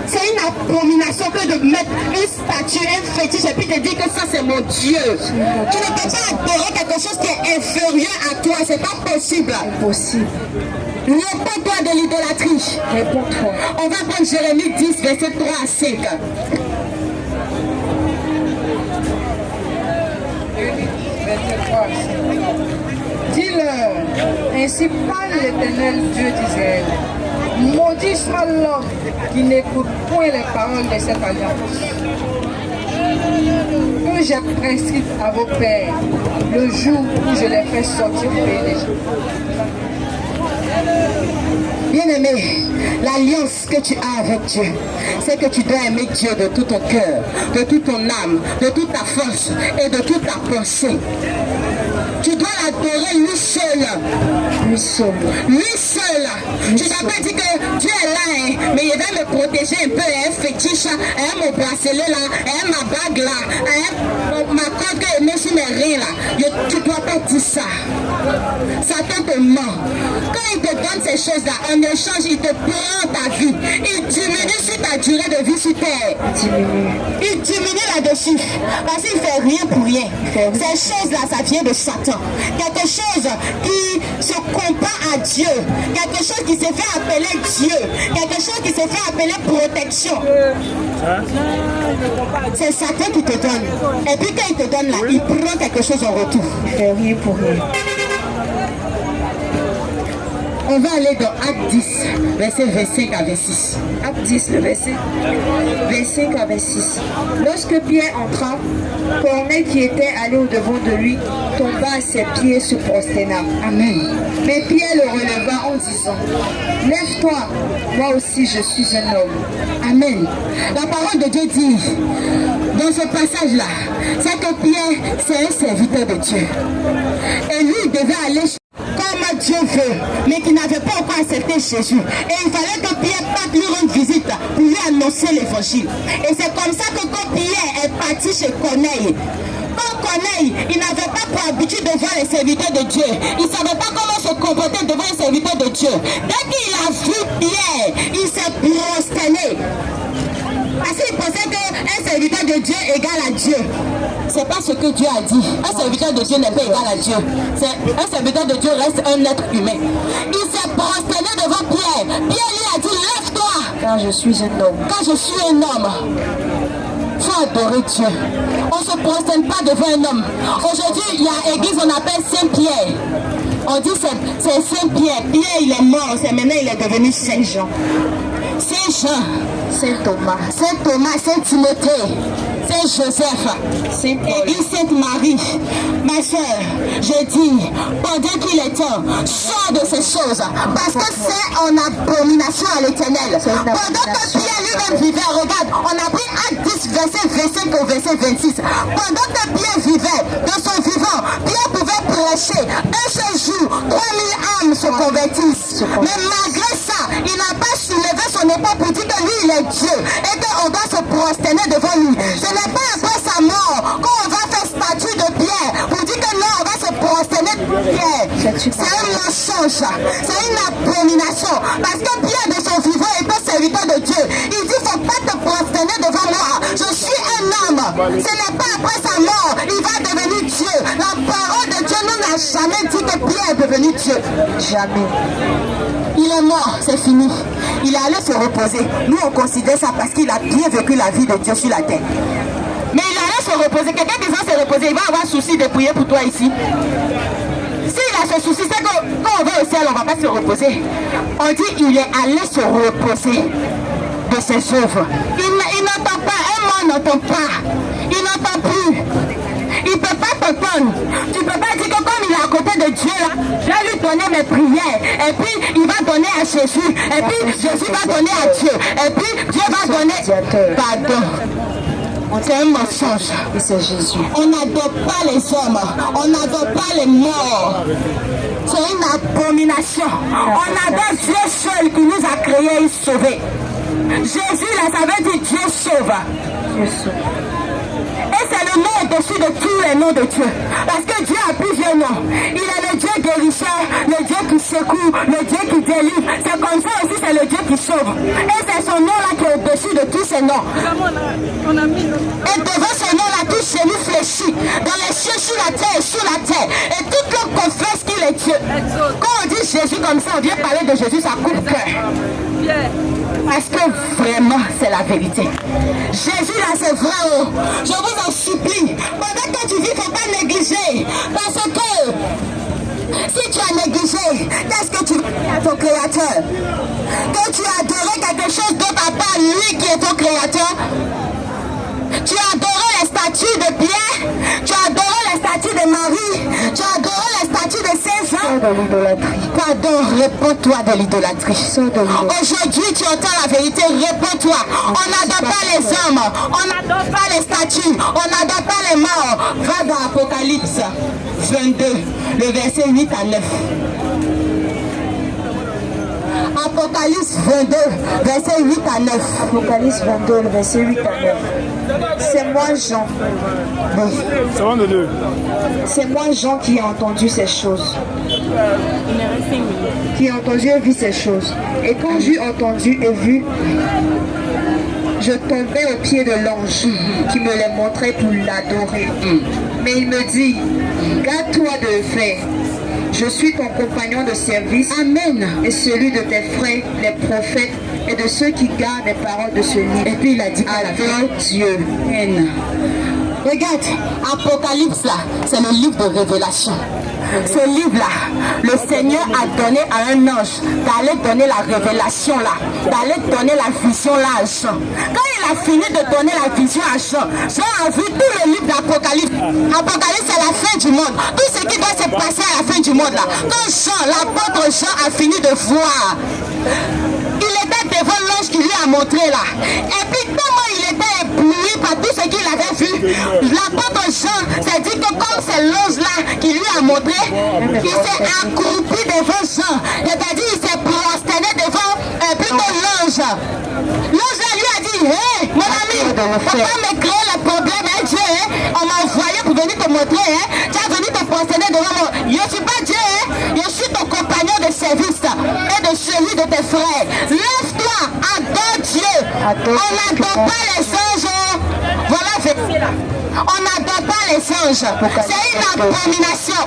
C'est une abomination que de mettre une statue, un fétiche et puis te dire que ça c'est mon Dieu. Tu ne peux pas adorer quelque chose qui est inférieur à toi. C'est pas possible. Impossible. Réponds-toi de l'idolâtrie. Réponds-toi. On va prendre Jérémie 10, verset 3 à 5. Dis-leur, ainsi parle l'Éternel Dieu d'Israël. Maudit soit l'homme qui n'écoute point les paroles de cette alliance que j'ai prescrite à vos pères le jour où je les fais sortir du pays d'Égypte. Bien-aimé, l'alliance que tu as avec Dieu, c'est que tu dois aimer Dieu de tout ton cœur, de toute ton âme, de toute ta force et de toute ta pensée. Tu dois l'adorer lui seul. Lui seul. Lui seul. Tu n'as pas dit que Dieu est là, hein, mais il va me protéger un peu, un fétiche, mon bracelet là, ma bague là, ma corde que je mets sur mes reins là. Tu ne dois pas dire ça. Satan te ment. Quand il te donne ces choses-là, en échange, il te prend ta vie. Il diminue sur ta durée de vie sur terre. Il diminue là-dessus. Parce qu'il ne fait rien pour rien. Ces choses-là, ça vient de Satan. Quelque chose qui se compare à Dieu. Quelque chose qui s'est fait appeler Dieu. Quelque chose qui s'est fait appeler protection. C'est Satan qui te donne. Et puis quand il te donne là, il prend quelque chose en retour. Il fait rien pour rien. On va aller dans Acte 10, verset 25 à 26. Acte 10, le verset 25 à 26. Lorsque Pierre entra, Corneille qui était allé au-devant de lui tomba à ses pieds, se prosterna. Amen. Mais Pierre le releva en disant, lève-toi, moi aussi je suis un homme. Amen. La parole de Dieu dit, dans ce passage-là, c'est que Pierre, c'est un serviteur de Dieu. Et lui, il devait aller comme Dieu veut, mais qui n'avait pas encore accepté Jésus. Et il fallait que Pierre parte lui rendre visite pour lui annoncer l'évangile. Et c'est comme ça que quand Pierre est parti chez Corneille, Corneille, il n'avait pas pour habitude de voir les serviteurs de Dieu. Il ne savait pas comment se comporter devant les serviteurs de Dieu. Dès qu'il a vu Pierre, il s'est prosterné. Parce qu'il pensait qu'un serviteur de Dieu égale à Dieu. C'est pas ce que Dieu a dit. Un serviteur de Dieu n'est pas égal à Dieu. Un serviteur de Dieu reste un être humain. Il s'est prosterné devant Pierre. Pierre lui a dit, lève-toi. Car je suis un homme. Car je suis un homme. Faut adorer Dieu. On ne se prosterne pas devant un homme. Aujourd'hui, il y a l'église, on appelle Saint-Pierre. On dit c'est Saint-Pierre. Pierre, il est mort. Maintenant, il est devenu Saint-Jean. Saint-Jean. Saint-Thomas. Saint-Thomas, Saint-Timothée. Saint-Joseph. Et Sainte-Marie. Ma soeur, je dis, pendant qu'il est temps, sors de ces choses. Parce que c'est en abomination à l'Éternel. Pendant que Pierre lui-même vivait, regarde, on a pris Acte 10, verset 25 au verset 26. Pendant que Pierre vivait, dans son vivant, Pierre pouvait prêcher. Un seul jour, 3000 âmes se convertissent. Mais malgré ça, il n'a pas soulevé son épaule pour dire que lui, il est Dieu. Et qu'on doit se prosterner devant lui. Ce n'est pas après sa mort qu'on va faire statue de Pierre pour dire que non, on va se prosterner de Pierre. C'est un mensonge. C'est une abomination. Parce que Pierre, de son vivant, était serviteur de Dieu. Il dit, il ne faut pas te prosterner devant moi. Je suis un homme. Ce n'est pas après sa mort, il va devenir Dieu. La parole de Dieu nous n'a jamais dit que Pierre est devenu Dieu. Jamais. Il est mort, c'est fini. Il est allé se reposer. Nous, on considère ça parce qu'il a bien vécu la vie de Dieu sur la terre. Mais il allait se reposer. Quelqu'un qui va se reposer, il va avoir souci de prier pour toi ici. S'il a ce souci, c'est que quand on va au ciel, on ne va pas se reposer. On dit qu'il est allé se reposer de ses œuvres. Il n'entend pas, un mort n'entend pas. Il n'entend plus. Il ne peut pas t'entendre. Tu ne peux pas dire que comme il est à côté de Dieu, là, je vais lui donner mes prières. Et puis, il va donner à Jésus. Et puis, Jésus va donner à Dieu. Et puis, Dieu va donner... Pardon. C'est un mensonge. Et c'est Jésus. On n'adore pas les hommes. On n'adore pas les morts. C'est une abomination. On adore Dieu seul qui nous a créés et sauvés. Jésus, là, ça veut dire Dieu sauve. Dieu sauve. Et c'est le nom au-dessus de tous les noms de Dieu. Parce que Dieu a plusieurs noms. Il est le Dieu guérisseur, le Dieu qui secoue, le Dieu qui délivre. C'est comme ça aussi, c'est le Dieu qui sauve. Et c'est son nom-là qui est au-dessus de tous ces noms. Et devant ce nom-là, tout genou fléchit. Dans les cieux, sur la terre et sous la terre. Et toute l'homme confesse qu'il est Dieu. Quand on dit Jésus comme ça, on vient parler de Jésus, ça coupe le cœur. Parce que vraiment, c'est la vérité. Jésus, là, c'est vrai. Je vous en supplie. Pendant que tu vis, il ne faut pas négliger. Parce que si tu as négligé, qu'est-ce que tu fais à ton Créateur? Quand tu as adoré quelque chose d'autre à part lui qui est ton Créateur, tu as adoré les statues de Pierre, tu as adoré les statues de Marie, tu as adoré les statues de Saint Jean, Sors de l'idolâtrie. Pardon, réponds-toi de l'idolâtrie. Sors de l'idolâtrie. Aujourd'hui, tu entends la vérité, réponds-toi. On n'adore pas les hommes, on n'adore pas les statues, on n'adore pas les morts. Va dans Apocalypse 22, le verset 8 à 9. Apocalypse 22, verset 8 à 9. Apocalypse 22, le verset 8 à 9. C'est moi, Jean. C'est moi, Jean, qui ai entendu ces choses. Qui a entendu et vu ces choses. Et quand j'eus entendu et vu, je tombais aux pieds de l'ange qui me les montrait pour l'adorer. Mais il me dit, garde-toi de le faire. Je suis ton compagnon de service. Amen. Et celui de tes frères, les prophètes, et de ceux qui gardent les paroles de ce livre. Et puis il a dit avec Dieu. Regarde, Apocalypse là, c'est le livre de révélation. Ce livre-là, le Seigneur a donné à un ange d'aller donner la révélation là, d'aller donner la vision là à Jean. Quand il a fini de donner la vision à Jean, Jean a vu tout le livre d'Apocalypse. Apocalypse, c'est la fin du monde. Tout ce qui doit se passer à la fin du monde là. Quand Jean, l'apôtre Jean a fini de voir, il était devant l'ange qui lui a montré là. Et puis comment il était ébloui par tout ce qu'il avait vu, l'apôtre Jean s'est dit que comme c'est l'ange là qui lui a montré, il s'est accroupi devant Jean. C'est-à-dire il s'est prosterné devant plutôt l'ange. L'ange lui a dit, hé mon ami, faut pas me créer le problème, hein, Dieu, hein? On m'a envoyé pour venir te montrer, hein? Tu as venu te prosterner devant moi. Je ne suis pas Dieu, hein? Je suis ton compagnon de service et de celui de tes frères. Lève-toi, adore Dieu. On n'adore pas les anges. Voilà, verset là. On n'adore pas les anges. C'est une abomination.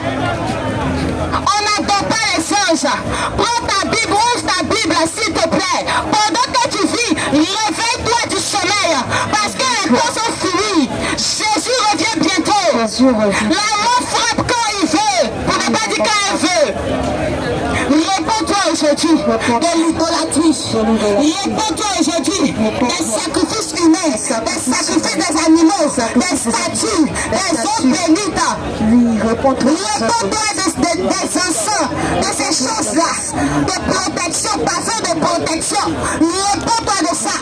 On n'adore pas les anges. Prends ta Bible, ouvre ta Bible, s'il te plaît. Pendant que tu vis, réveille-toi du sommeil. Parce que les temps sont finis. Jésus revient bientôt. La mort frappe quand il veut. Pour ne pas dire quand elle veut. Réponds-toi aujourd'hui de l'idolâtrie. Réponds-toi aujourd'hui des sacrifices humains, des sacrifices des animaux, des statues, des eaux bénites. Réponds-toi des encens, de ces choses-là, de protection, parfum de protection. Réponds-toi de ça.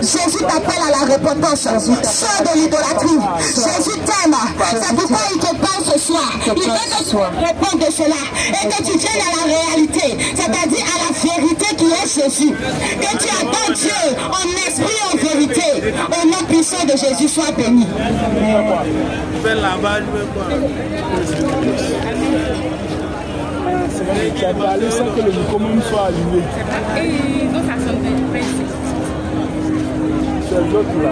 Jésus t'appelle à la repentance. Sors de l'idolâtrie. Jésus t'aime. C'est pourquoi il te parle ce soir. Il veut que tu répondes de cela et que tu viennes à la réalité, c'est-à-dire à la vérité qui est Jésus. Que tu adores Dieu en esprit et en vérité. Au nom puissant de Jésus, sois béni. Tu as parlé sans que le micro-même soit allumé. Et donc ça sonne bien. C'est l'autre là.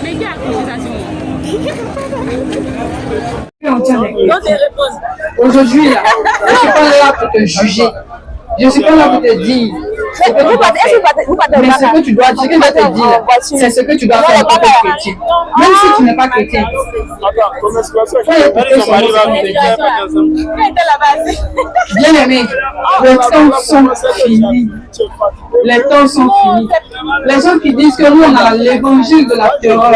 Mais qui a accusation? Aujourd'hui, là, je ne suis pas là pour te juger. Je ne suis pas là pour te dire. Mais ce que tu dois dire, ce que je vais te dire, c'est ce que tu dois faire pour être chrétien. Même si tu n'es pas chrétien. Bien aimé, les temps sont finis. Les temps sont finis. Les gens qui disent que nous on a l'évangile de la terreur.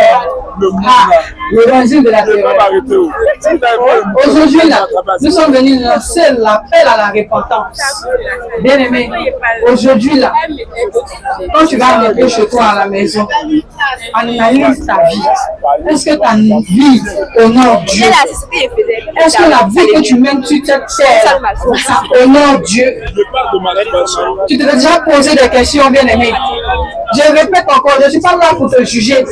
L'évangile de la terreur. Aujourd'hui là, nous sommes venus lancer l'appel à la repentance. Bien aimé, aujourd'hui là, quand tu vas rentrer chez toi à la maison, analyse ta vie. Est-ce que ta vie honore Dieu? Est-ce que la vie que tu mènes sur cette terre, ça honore Dieu? Tu t'es déjà posé des questions, bien aimé. Je répète encore, je ne suis pas là pour te juger.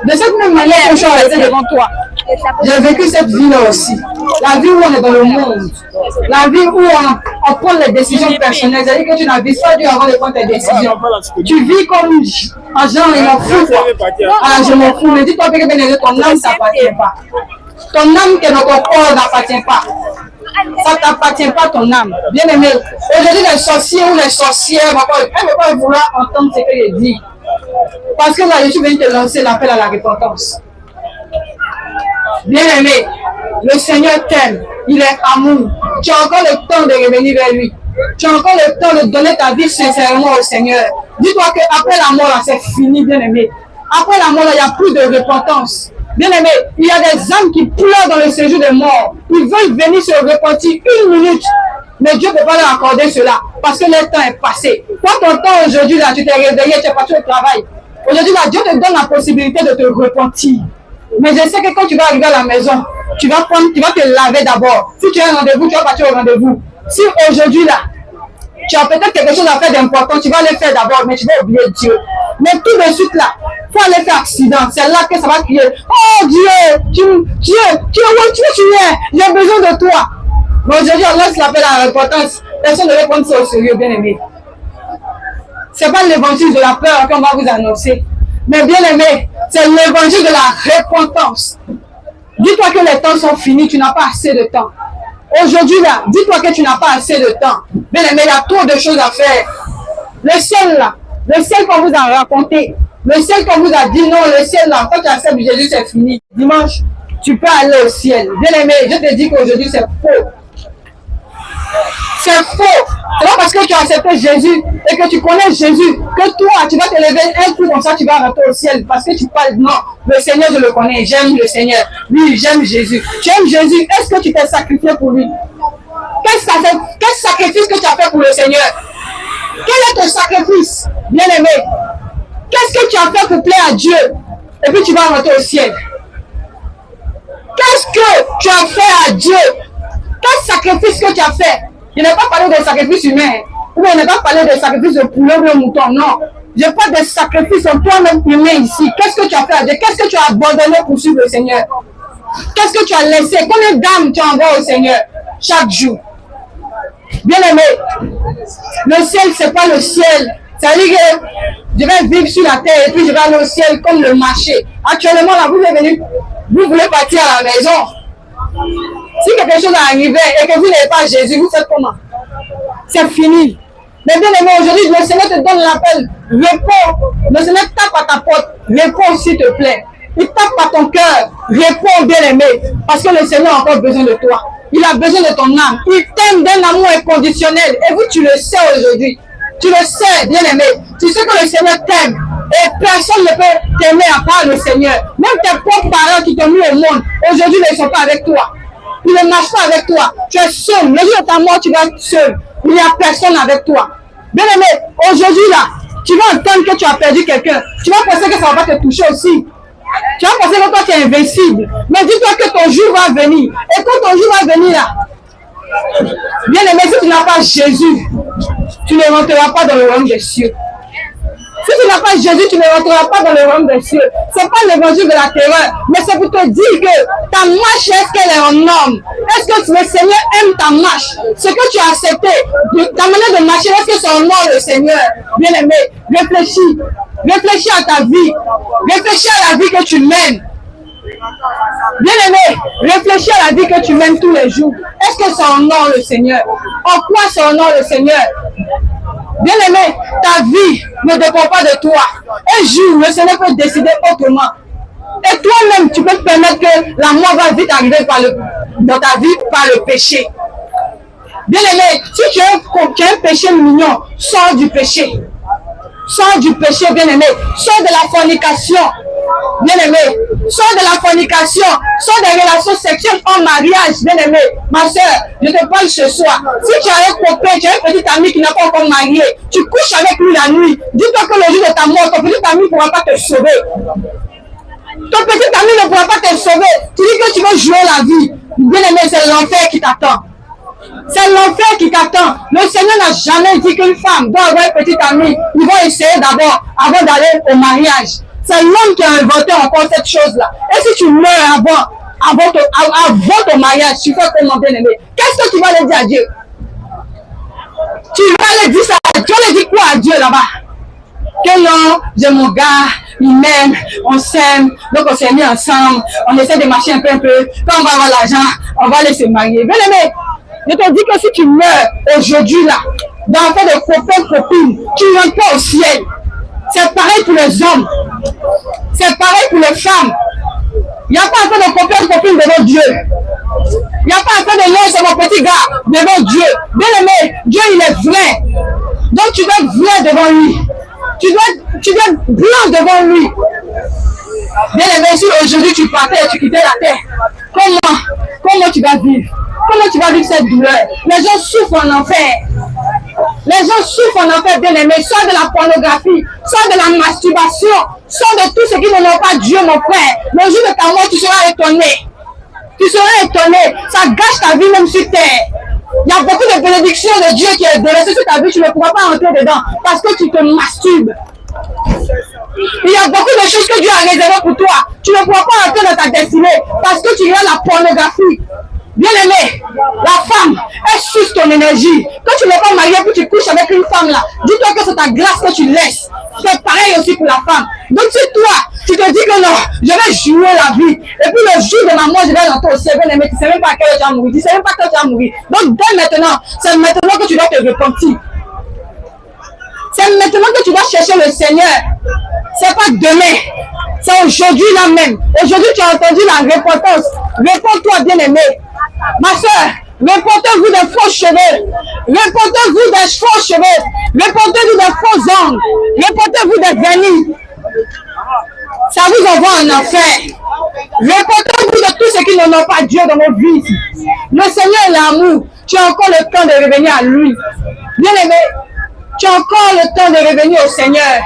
De cette même manière que je suis arrêté devant toi, j'ai vécu cette vie-là aussi. La vie où on est dans le monde, la vie où on prend les décisions personnelles, c'est-à-dire que tu n'avises pas Dieu avant de prendre tes décisions. Tu vis comme un genre, il m'en fout quoi. Ah, je m'en fous, mais dis-toi bien que ton âme ne t'appartient pas. Ton âme que notre corps n'appartient pas. Ça ne t'appartient pas ton âme. Bien aimé, aujourd'hui les sorciers ou les sorcières, elles ne vont pas vouloir entendre ce que je dis. Parce que là, je suis venu te lancer l'appel à la repentance. Bien aimé, le Seigneur t'aime, il est amour. Tu as encore le temps de revenir vers lui. Tu as encore le temps de donner ta vie sincèrement au Seigneur. Dis-toi qu'après la mort, c'est fini, bien aimé. Après la mort, il n'y a plus de repentance. Bien aimé, il y a des âmes qui pleurent dans le séjour des morts. Ils veulent venir se repentir 1 minute. Mais Dieu ne peut pas leur accorder cela parce que le temps est passé. Quand ton temps aujourd'hui, là, tu t'es réveillé, tu es parti au travail. Aujourd'hui, là, Dieu te donne la possibilité de te repentir. Mais je sais que quand tu vas arriver à la maison, tu vas te laver d'abord. Si tu as un rendez-vous, tu vas partir au rendez-vous. Si aujourd'hui, là, tu as peut-être quelque chose à faire d'important, tu vas le faire d'abord, mais tu vas oublier Dieu. Mais tout de suite là, il faut aller faire accident. C'est là que ça va crier. Oh Dieu, tu es où tu es? J'ai besoin de toi. Mais aujourd'hui, on laisse l'appel à l'importance. Personne ne va prendre ça au sérieux, bien aimé. Ce n'est pas l'évangile de la peur qu'on va vous annoncer. Mais bien aimé, c'est l'évangile de la repentance. Dis-toi que les temps sont finis, tu n'as pas assez de temps. Aujourd'hui là, dis-toi que tu n'as pas assez de temps. Bien aimé, il y a trop de choses à faire. Le ciel là, le ciel qu'on vous a raconté, le ciel qu'on vous a dit non, le ciel là, quand tu acceptes Jésus, c'est fini. Dimanche, tu peux aller au ciel. Bien aimé, je te dis qu'aujourd'hui c'est faux. C'est faux. C'est pas parce que tu as accepté Jésus et que tu connais Jésus que toi, tu vas te lever un coup comme ça, tu vas rentrer au ciel parce que tu parles. Non, le Seigneur, je le connais, j'aime le Seigneur. Oui, j'aime Jésus. Tu aimes Jésus, est-ce que tu t'es sacrifié pour lui? Quel sacrifice que tu as fait pour le Seigneur? Quel est ton sacrifice, bien-aimé? Qu'est-ce que tu as fait pour plaire à Dieu? Et puis tu vas rentrer au ciel. Qu'est-ce que tu as fait à Dieu? Quel sacrifice que tu as fait? Je n'ai pas parlé de sacrifice humain. Ou je n'ai pas parlé de sacrifice de poulet ou de mouton. Non. Je parle de sacrifice en toi-même humain ici. Qu'est-ce que tu as fait à Dieu? Qu'est-ce que tu as abandonné pour suivre le Seigneur? Qu'est-ce que tu as laissé? Combien d'âmes tu envoies au Seigneur chaque jour? Bien aimé, le ciel, ce n'est pas le ciel. C'est-à-dire que je vais vivre sur la terre et puis je vais aller au ciel comme le marché. Actuellement, là, vous voulez partir à la maison. Si quelque chose est arrivé et que vous n'avez pas Jésus, vous faites comment? C'est fini. Mais bien aimé, aujourd'hui, le Seigneur te donne l'appel. Réponds. Le Seigneur tape à ta porte. Réponds s'il te plaît. Il tape à ton cœur. Réponds, bien aimé. Parce que le Seigneur a encore besoin de toi. Il a besoin de ton âme. Il t'aime d'un amour inconditionnel. Et vous, tu le sais aujourd'hui. Tu le sais, bien aimé. Tu sais que le Seigneur t'aime. Et personne ne peut t'aimer à part le Seigneur. Même tes propres parents qui t'ont mis au monde, aujourd'hui, ils ne sont pas avec toi. Ils ne marchent pas avec toi. Tu es seul. Le jour de ta mort, tu vas être seul. Il n'y a personne avec toi. Bien aimé, aujourd'hui, là, tu vas entendre que tu as perdu quelqu'un. Tu vas penser que ça ne va pas te toucher aussi. Tu vas penser que toi, tu es invincible. Mais dis-toi que ton jour va venir. Et quand ton jour va venir, là, bien aimé, si tu n'as pas Jésus, tu ne rentreras pas dans le royaume des cieux. Si tu n'as pas Jésus, tu ne rentreras pas dans le royaume des cieux. Ce n'est pas l'évangile de la terreur, mais c'est pour te dire que ta marche, est-ce qu'elle est en norme? Est-ce que le Seigneur aime ta marche? Ce que tu as accepté, ta manière de marcher, est-ce que c'est en ordre, le Seigneur? Bien aimé, réfléchis. Réfléchis à ta vie. Réfléchis à la vie que tu mènes. Bien aimé, réfléchis à la vie que tu mènes tous les jours. Est-ce que c'est en ordre, le Seigneur? En quoi c'est en ordre, le Seigneur? Bien aimé, ta vie ne dépend pas de toi. Un jour, le Seigneur peut décider autrement. Et toi-même, tu peux te permettre que la mort va vite arriver dans ta vie par le péché. Bien aimé, si tu as un péché mignon, sors du péché. Sors du péché, bien aimé. Sors de la fornication. Bien aimé, sors de la fornication, sors des relations sexuelles en mariage, bien aimé. Ma soeur, je te parle ce soir. Si tu as un copain, tu as un petit ami qui n'est pas encore marié, tu couches avec lui la nuit. Dis-toi que le jour de ta mort, ton petit ami ne pourra pas te sauver. Ton petit ami ne pourra pas te sauver. Tu dis que tu veux jouer la vie. Bien aimé, c'est l'enfer qui t'attend. C'est l'enfer qui t'attend. Le Seigneur n'a jamais dit qu'une femme doit avoir un petit ami. Ils vont essayer d'abord, avant d'aller au mariage. C'est l'homme qui a inventé encore cette chose-là. Et si tu meurs avant ton mariage, tu fais comment, bien aimé? Qu'est-ce que tu vas aller dire à Dieu? Tu vas aller dire ça à Dieu. Tu vas aller dire quoi à Dieu là-bas? Que non, j'ai mon gars, il m'aime, on s'aime, donc on s'est mis ensemble, on essaie de marcher un peu. Quand on va avoir l'argent, on va aller se marier. Bien aimé, je te dis que si tu meurs aujourd'hui là, dans le fait de copain-copine, tu ne rentres pas au ciel. C'est pareil pour les hommes. C'est pareil pour les femmes. Il n'y a pas affaire de copain-copine devant Dieu. Il n'y a pas affaire de non, c'est mon petit gars devant Dieu. Bien aimé, Dieu il est vrai. Donc tu dois être vrai devant lui. Tu dois être blanc devant lui. Bien aimé, si aujourd'hui tu partais et tu quittais la terre, comment tu vas vivre? Comment tu vas vivre cette douleur? Les gens souffrent en enfer. Les gens souffrent en enfer, bien aimé. Soit de la pornographie, soit de la masturbation, soit de tout ce qui n'honore pas Dieu, mon frère. Le jour de ta mort, tu seras étonné. Tu seras étonné. Ça gâche ta vie même sur terre. Il y a beaucoup de bénédictions de Dieu qui est déversées sur ta vie. Tu ne pourras pas entrer dedans parce que tu te masturbes. Il y a beaucoup de choses que Dieu a réservées pour toi. Tu ne pourras pas entrer dans ta destinée parce que tu regardes la pornographie. Bien aimé, la femme, elle suce ton énergie. Quand tu n'es pas marié puis tu couches avec une femme là, dis-toi que c'est ta grâce que tu laisses. C'est pareil aussi pour la femme. Donc si toi, tu te dis que non, je vais jouer la vie. Et puis le jour de ma mort, je vais rentrer au ciel. Bien aimé, tu ne sais même pas à quel heure tu vas mourir. Tu ne sais même pas quand tu vas mourir. Donc dès maintenant, c'est maintenant que tu dois te repentir. C'est maintenant que tu dois chercher le Seigneur. C'est pas demain. C'est aujourd'hui là même. Aujourd'hui, tu as entendu la repentance. Réponds-toi, bien-aimé. Ma soeur, répondez-vous des faux cheveux. Répondez-vous des faux cheveux. Répondez-vous des faux ongles. Répondez-vous des vernis. Ça vous envoie en enfer. Répondez-vous de tout ce qui n'honore pas Dieu dans nos vies. Le Seigneur est l'amour. Tu as encore le temps de revenir à lui. Bien-aimé, tu as encore le temps de revenir au Seigneur.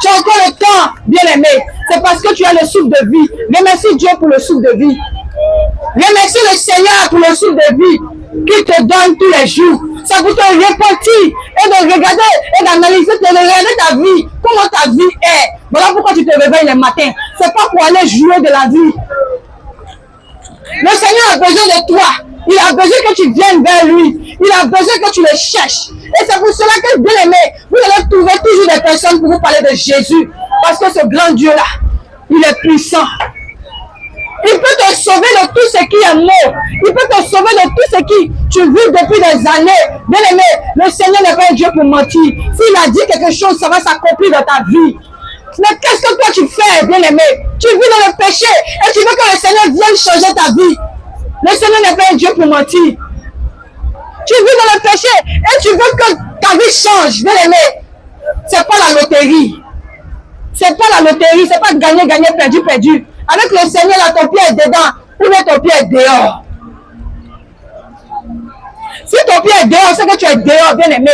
Tu as encore le temps, bien-aimé. C'est parce que tu as le souffle de vie. Remercie Dieu pour le souffle de vie. Remercie le Seigneur pour le souffle de vie qu'il te donne tous les jours. Ça vous te repentir et de regarder et d'analyser, de regarder ta vie, comment ta vie est. Voilà pourquoi tu te réveilles le matin. C'est pas pour aller jouer de la vie. Le Seigneur a besoin de toi. Il a besoin que tu viennes vers lui. Il a besoin que tu le cherches. Et c'est pour cela que, bien aimé, vous allez trouver toujours des personnes pour vous parler de Jésus. Parce que ce grand Dieu-là, il est puissant. Il peut te sauver de tout ce qui est mort. Il peut te sauver de tout ce qui tu vis depuis des années. Bien aimé, le Seigneur n'est pas un Dieu pour mentir. S'il a dit quelque chose, ça va s'accomplir dans ta vie. Mais qu'est-ce que toi tu fais, bien aimé? Tu vis dans le péché et tu veux que le Seigneur vienne changer ta vie. Le Seigneur n'est pas un Dieu pour mentir. Tu vis dans le péché et tu veux que ta vie change, bien aimé. C'est pas la loterie. C'est pas la loterie, c'est pas gagner, gagner, perdu, perdu. Avec le Seigneur, là, ton pied est dedans, ou bien ton pied est dehors. Si ton pied est dehors, c'est que tu es dehors, bien aimé.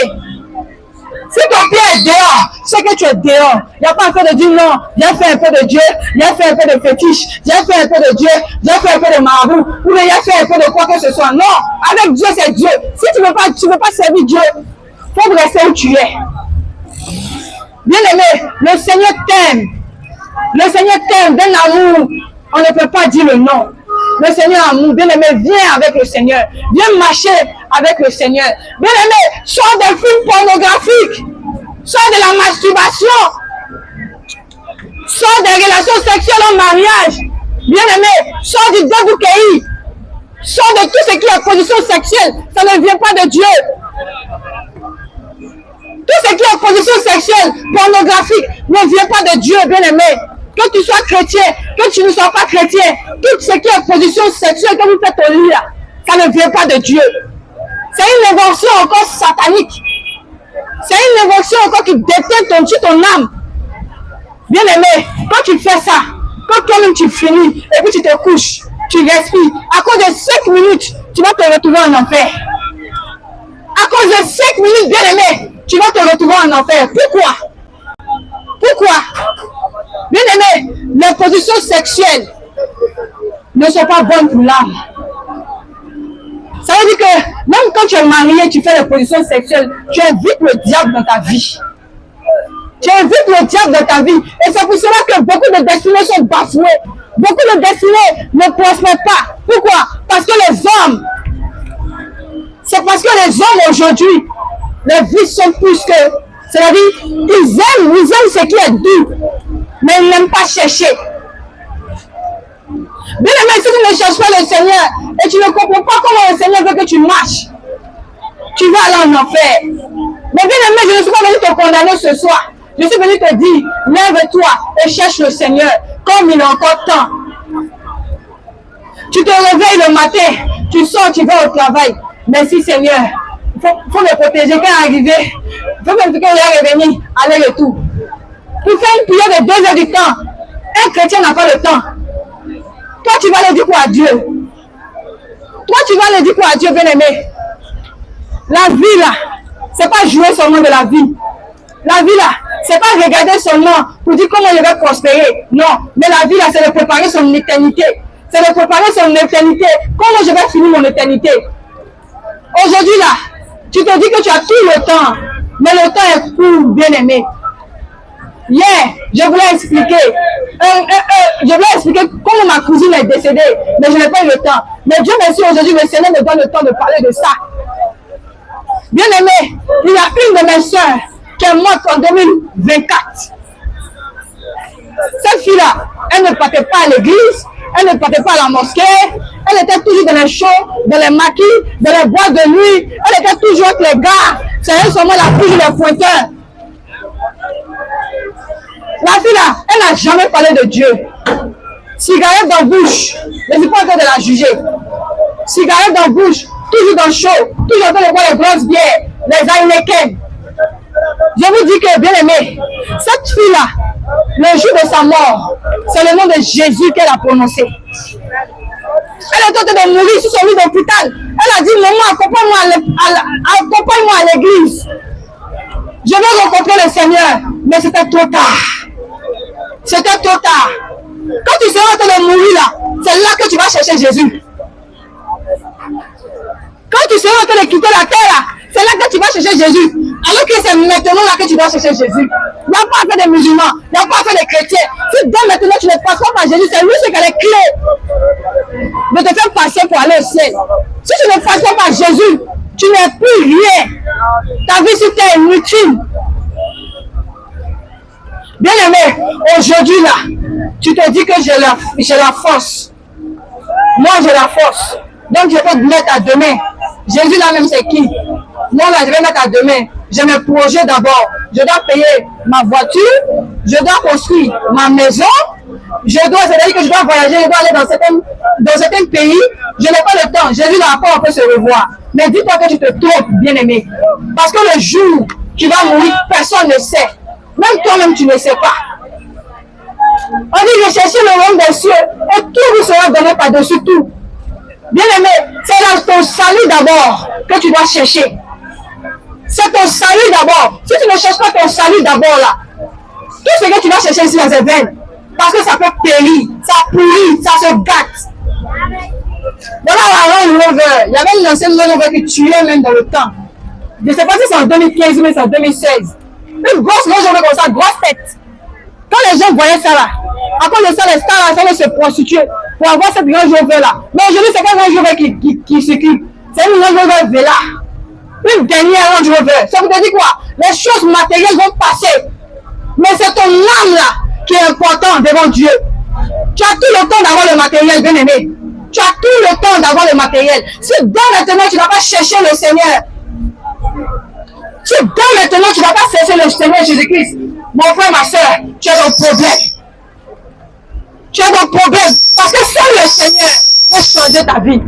Si ton pied est dehors, c'est que tu es dehors. Il n'y a pas fait de dire non, viens faire un peu de Dieu, viens faire un peu de fétiche, viens faire un peu de Dieu, viens faire un peu de marabout, ou bien viens faire un peu de quoi que ce soit. Non, avec Dieu, c'est Dieu. Si tu ne veux pas servir Dieu, il faut rester où tu es. Bien aimé, le Seigneur t'aime. Le Seigneur t'aime d'un amour. On ne peut pas dire le nom. Le Seigneur amour, bien aimé, viens avec le Seigneur. Viens marcher avec le Seigneur. Bien aimé, sors des films pornographiques. Sors de la masturbation. Sors des relations sexuelles en mariage. Bien aimé, sors du débouqueï. Sors de tout ce qui est position sexuelle. Ça ne vient pas de Dieu. Tout ce qui est position sexuelle, pornographique, ne vient pas de Dieu, bien aimé. Que tu sois chrétien, que tu ne sois pas chrétien, tout ce qui est position sexuelle que vous faites au lit, là, ça ne vient pas de Dieu. C'est une invention encore satanique. C'est une invention encore qui détient ton âme. Bien aimé, quand tu fais ça, quand toi-même tu finis, et puis tu te couches, tu respires, à cause de 5 minutes, tu vas te retrouver en enfer. À cause de 5 minutes, bien aimé, tu vas te retrouver en enfer. Pourquoi? Pourquoi? Bien aimé, les positions sexuelles ne sont pas bonnes pour l'âme. Ça veut dire que même quand tu es marié, tu fais les positions sexuelles, tu invites le diable dans ta vie. Tu invites le diable dans ta vie. Et c'est pour cela que beaucoup de destinées sont bafouées. Beaucoup de destinées ne prospèrent pas. Pourquoi? Parce que les hommes, c'est parce que les hommes aujourd'hui, les vies sont plus que, c'est-à-dire, ils aiment ce qui est doux, mais ils n'aiment pas chercher. Bien aimé, si tu ne cherches pas le Seigneur et tu ne comprends pas comment le Seigneur veut que tu marches, tu vas aller en enfer. Mais bien aimé, je ne suis pas venu te condamner ce soir. Je suis venu te dire, lève-toi et cherche le Seigneur, comme il est encore temps. Tu te réveilles le matin, tu sors, tu vas au travail. Merci Seigneur. Il faut me protéger quand arriver. Il faut me dire qu'il est revenu, aller-retour. Pour faire une prière de 2 heures du temps. Un chrétien n'a pas le temps. Toi, tu vas le dire quoi à Dieu? Toi, tu vas le dire quoi à Dieu, bien-aimé? La vie, là, c'est pas jouer seulement de la vie. La vie, là, c'est pas regarder seulement pour dire comment je vais prospérer. Non, mais la vie, là, c'est de préparer son éternité. C'est de préparer son éternité. Comment je vais finir mon éternité? Aujourd'hui, là, tu te dis que tu as tout le temps, mais le temps est court, bien-aimé. Hier, je voulais expliquer comment ma cousine est décédée, mais je n'ai pas eu le temps. Mais Dieu merci, aujourd'hui, le Seigneur me donne le temps de parler de ça. Bien-aimé, il y a une de mes soeurs qui est morte en 2024. Cette fille-là, elle ne partait pas à l'église, elle ne partait pas à la mosquée, elle était toujours dans les shows, dans les maquis, dans les boîtes de nuit, elle était toujours avec les gars, c'est elle seulement la fille des pointeurs. La fille là, elle n'a jamais parlé de Dieu. Cigarette dans la bouche, je ne suis pas en train de la juger. Cigarette dans la bouche, toujours dans le show, toujours en train de boire les grosses bières, les Heineken. Je vous dis que, bien aimé, cette fille-là, le jour de sa mort, c'est le nom de Jésus qu'elle a prononcé. Elle est en train de mourir sur son lit d'hôpital. Elle a dit, maman, accompagne-moi à l'église. Je vais rencontrer le Seigneur, mais c'était trop tard. C'était trop tard. Quand tu seras en train de mourir là, c'est là que tu vas chercher Jésus. Quand tu seras en train de quitter la terre là, c'est là que tu vas chercher Jésus. Alors que c'est maintenant là que tu dois chercher Jésus. Il n'y a pas affaire des musulmans, il n'y a pas affaire des chrétiens. Si dès maintenant tu ne passes pas par Jésus, c'est lui qui a les clés de te faire passer pour aller au ciel. Si tu ne passes pas par Jésus, tu n'es plus rien. Ta vie sur terre est inutile. Bien aimé, aujourd'hui là, tu te dis que j'ai la force. Moi j'ai la force. Donc je peux te mettre à demain. Jésus là même c'est qui? Moi là je vais mettre à demain. J'ai mes projets d'abord. Je dois payer ma voiture. Je dois construire ma maison. C'est-à-dire que je dois voyager, je dois aller dans certains pays. Je n'ai pas le temps. Jésus là après on peut se revoir. Mais dis-toi que tu te trompes, bien aimé. Parce que le jour où tu vas mourir, personne ne sait. Même toi-même, tu ne sais pas. On dit de chercher le royaume des cieux et tout vous sera donné par-dessus tout. Bien aimé, c'est là ton salut d'abord que tu dois chercher. C'est ton salut d'abord. Si tu ne cherches pas ton salut d'abord là, tout ce que tu vas chercher ici dans ces veines, parce que ça peut périr, ça pourrit, ça se gâte. Voilà, avant le Rover, il y avait une ancienne Rover qui tuait même dans le temps. Je ne sais pas si c'est en 2015 mais c'est en 2016. Une grosse Range Rover comme ça, grosse tête. Quand les gens voyaient ça là, à cause de ça, les stars là, ça se prostituer pour avoir cette Range Rover là. Mais aujourd'hui, c'est pas une Range Rover qui s'équipe. C'est une Range Rover Vela. Une dernière Range Rover. Ça vous dit quoi? Les choses matérielles vont passer. Mais c'est ton âme là qui est important devant Dieu. Tu as tout le temps d'avoir le matériel, bien aimé. Tu as tout le temps d'avoir le matériel. Si dès maintenant tu ne vas pas chercher le Seigneur, si dès maintenant tu ne vas pas chercher le Seigneur Jésus-Christ, mon frère, ma soeur, tu as un problème. Tu as un problème. Parce que seul le Seigneur peut changer ta vie.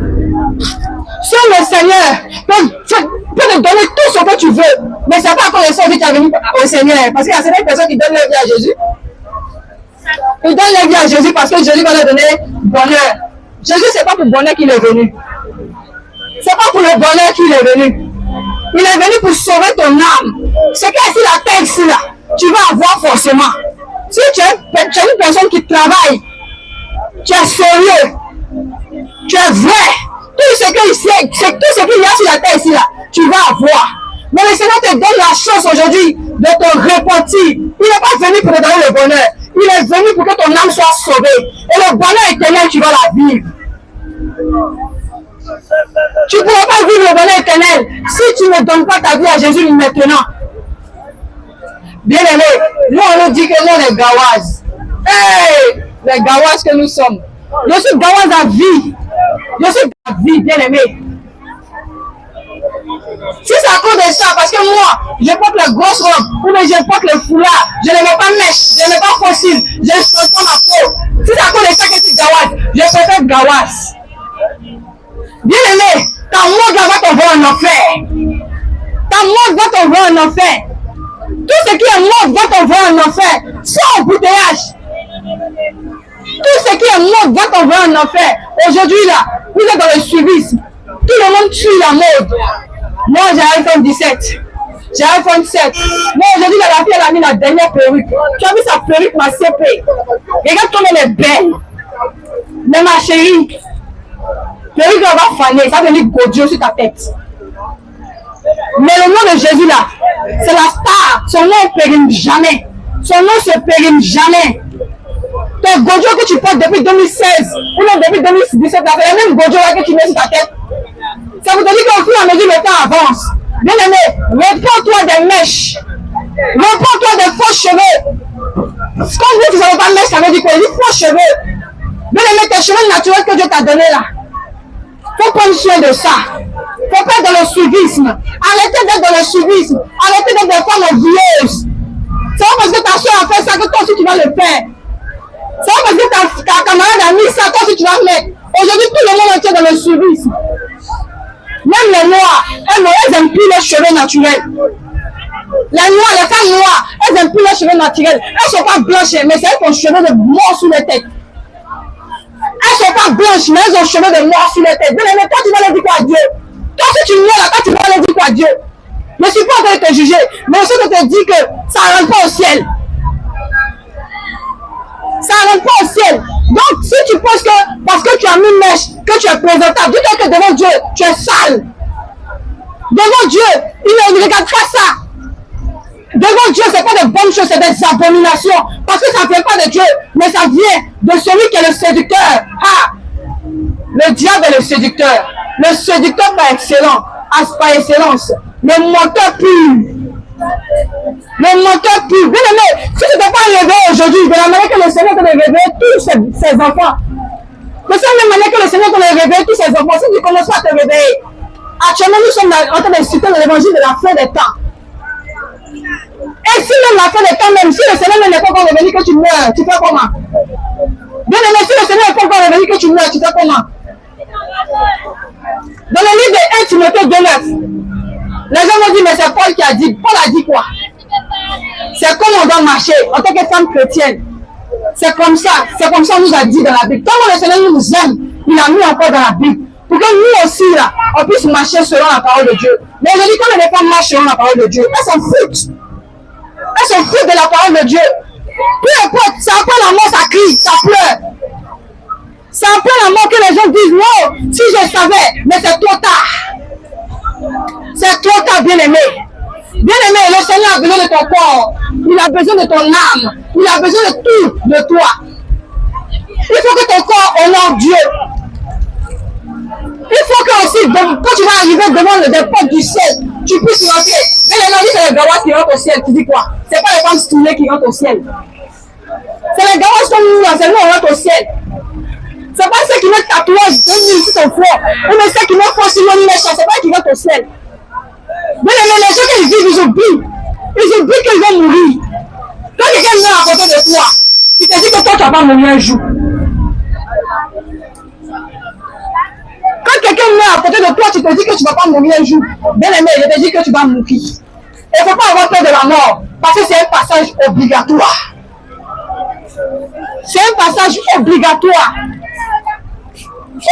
Seul le Seigneur peut te donner tout ce que tu veux. Mais ce n'est pas encore le seul que tu as venu au Seigneur. Parce qu'il y a certaines personnes qui donnent leur vie à Jésus. Ils donnent leur vie à Jésus parce que Jésus va leur donner bonheur. Jésus, ce n'est pas pour le bonheur qu'il est venu. Ce n'est pas pour le bonheur qu'il est venu. Il est venu pour sauver ton âme. Ce qu'il y a ici, la terre ici, là, tu vas avoir forcément. Si tu es une personne qui travaille, tu es sérieux, tu es vrai, tout ce qu'il y a sur la terre ici, là, tu vas avoir. Mais le Seigneur te donne la chance aujourd'hui de te repentir. Il n'est pas venu pour te donner le bonheur. Il est venu pour que ton âme soit sauvée. Et le bonheur éternel, tu vas la vivre. Tu ne pourras pas vivre le bonheur éternel si tu ne donnes pas ta vie à Jésus maintenant. Bien aimé, nous on nous dit que nous les Gawaz. Hey, les Gawaz que nous sommes. Je suis Gawaz à vie. Je suis à vie, bien aimé. Si c'est à cause de ça, parce que moi, je porte la grosse robe, ou bien je porte le foulard, je ne mets pas mèche, je ne mets pas fossile, je ne change pas ma peau. Si c'est à cause de ça que tu es Gawaz, je préfère Gawaz. Bien aimé, ta mort va t'envoyer en enfer. Ta mort va t'envoyer en enfer. Tout ce qui est mort va t'envoyer en enfer. Sans embouteillage. Tout ce qui est mode va t'envoyer en enfer. Aujourd'hui, là, vous êtes dans le suivisme. Tout le monde suit la mode. Moi, j'ai iPhone 17. J'ai iPhone 7. Moi, aujourd'hui, la fille, elle a mis la dernière perruque. Tu as vu sa perruque, ma CP. Regarde comme elle est belle. Mais ma chérie, perruque, elle va faner. Ça va venir Godio sur ta tête. Mais le nom de Jésus, là, c'est la star. Son nom ne périme jamais. Son nom ne se périme jamais. Ton Godio que tu portes depuis 2016 ou même depuis 2017, là, c'est le même Godio là que tu mets sur ta tête. Ça vous dit qu'au fur et à mesure, le temps avance. Bien aimé, réponds-toi des mèches. Réponds-toi des faux cheveux. Quand vous ne savez pas mèche, ça veut dire quoi? Il dit faux cheveux. Bien aimé, tes cheveux naturels que Dieu t'a donné là. Faut prendre soin de ça. Faut pas être dans le suivisme. Arrêtez d'être dans le suivisme. Arrêtez d'être des femmes envieuses. C'est pas parce que ta soeur a fait ça que toi aussi tu vas le faire. C'est pas parce que ta camarade a mis ça, toi aussi tu vas le mettre. Aujourd'hui, tout le monde est dans le suivisme. Même les noirs, elles n'aiment plus les cheveux naturels. Les noirs, les femmes noires, elles n'aiment plus les cheveux naturels. Elles ne sont pas blanches, mais c'est elles qui ont cheveux de mort sur les têtes. Elles ne sont pas blanches, mais elles ont cheveux de mort sur les têtes. Mais toi, tu vas leur dire quoi à Dieu? Toi, si tu meurs là, toi, tu vas leur dire quoi à Dieu? Je ne suis pas en train de te juger, mais aussi de te dire que ça ne rentre pas au ciel. Ça ne rentre pas au ciel. Donc, si tu penses que parce que tu as mis mèche, que tu es présentable, dis-toi que devant Dieu, tu es sale. Devant Dieu, il ne regarde pas ça. Devant Dieu, ce n'est pas de bonnes choses, c'est des abominations. Parce que ça ne vient pas de Dieu, mais ça vient de celui qui est le séducteur. Ah! Le diable est le séducteur. Le séducteur par excellence, par excellence. Le menteur pur. Le menteur pur. Bien aimé, si tu ne t'es pas réveillé aujourd'hui, de la manière que le Seigneur t'a réveillé tous ses enfants, de cette même manière que le Seigneur t'a réveillé tous ses enfants, si tu ne commences pas à te réveiller, actuellement nous sommes en train d'insulter l'évangile de la fin des temps. Et si même la fin des temps, même si le Seigneur n'est pas encore revenu que tu meurs, tu fais comment? Bien aimé, si le Seigneur n'est pas encore revenu que tu meurs, tu fais comment? Dans le livre de 1 Timothée 2:9, les gens m'ont dit, mais c'est Paul qui a dit. Paul a dit quoi? C'est comme on doit marcher en tant que femme chrétienne. C'est comme ça on nous a dit dans la Bible. Comme le Seigneur nous aime, il a mis encore dans la Bible. Pour que nous aussi, là, on puisse marcher selon la parole de Dieu. Mais je dis, quand les femmes marchent selon la parole de Dieu, elles s'en foutent. Elles s'en foutent de la parole de Dieu. Peu importe, ça après la mort, ça crie, ça pleure. C'est après la mort que les gens disent, non, si je savais, mais c'est trop tard. C'est trop tard, bien-aimé. Bien-aimé, le Seigneur a besoin de ton corps. Il a besoin de ton âme. Il a besoin de tout de toi. Il faut que ton corps honore Dieu. Il faut que aussi, quand tu vas arriver devant les portes du ciel, tu puisses rentrer. Mais les gens disent que c'est les gawas qui rentrent au ciel. Tu dis quoi? C'est pas les femmes stylées qui rentrent au ciel. C'est les gawas comme nous, c'est nous on rentre au ciel. C'est pas ceux qui mettent tatouage de nuit sur ton front. Ou mais ceux qui mettent faux sur le méchant. C'est pas eux qui rentrent au ciel. Mais les gens qui vivent, ils oublient. Ils oublient qu'ils vont mourir. Quand quelqu'un meurt à côté de toi, il te dit que toi tu vas pas mourir un jour. Quand quelqu'un meurt à côté de toi, tu te dis que tu vas pas mourir un jour. Bien aimé, je te dis que tu vas mourir. Il ne faut pas avoir peur de la mort. Parce que c'est un passage obligatoire. C'est un passage obligatoire.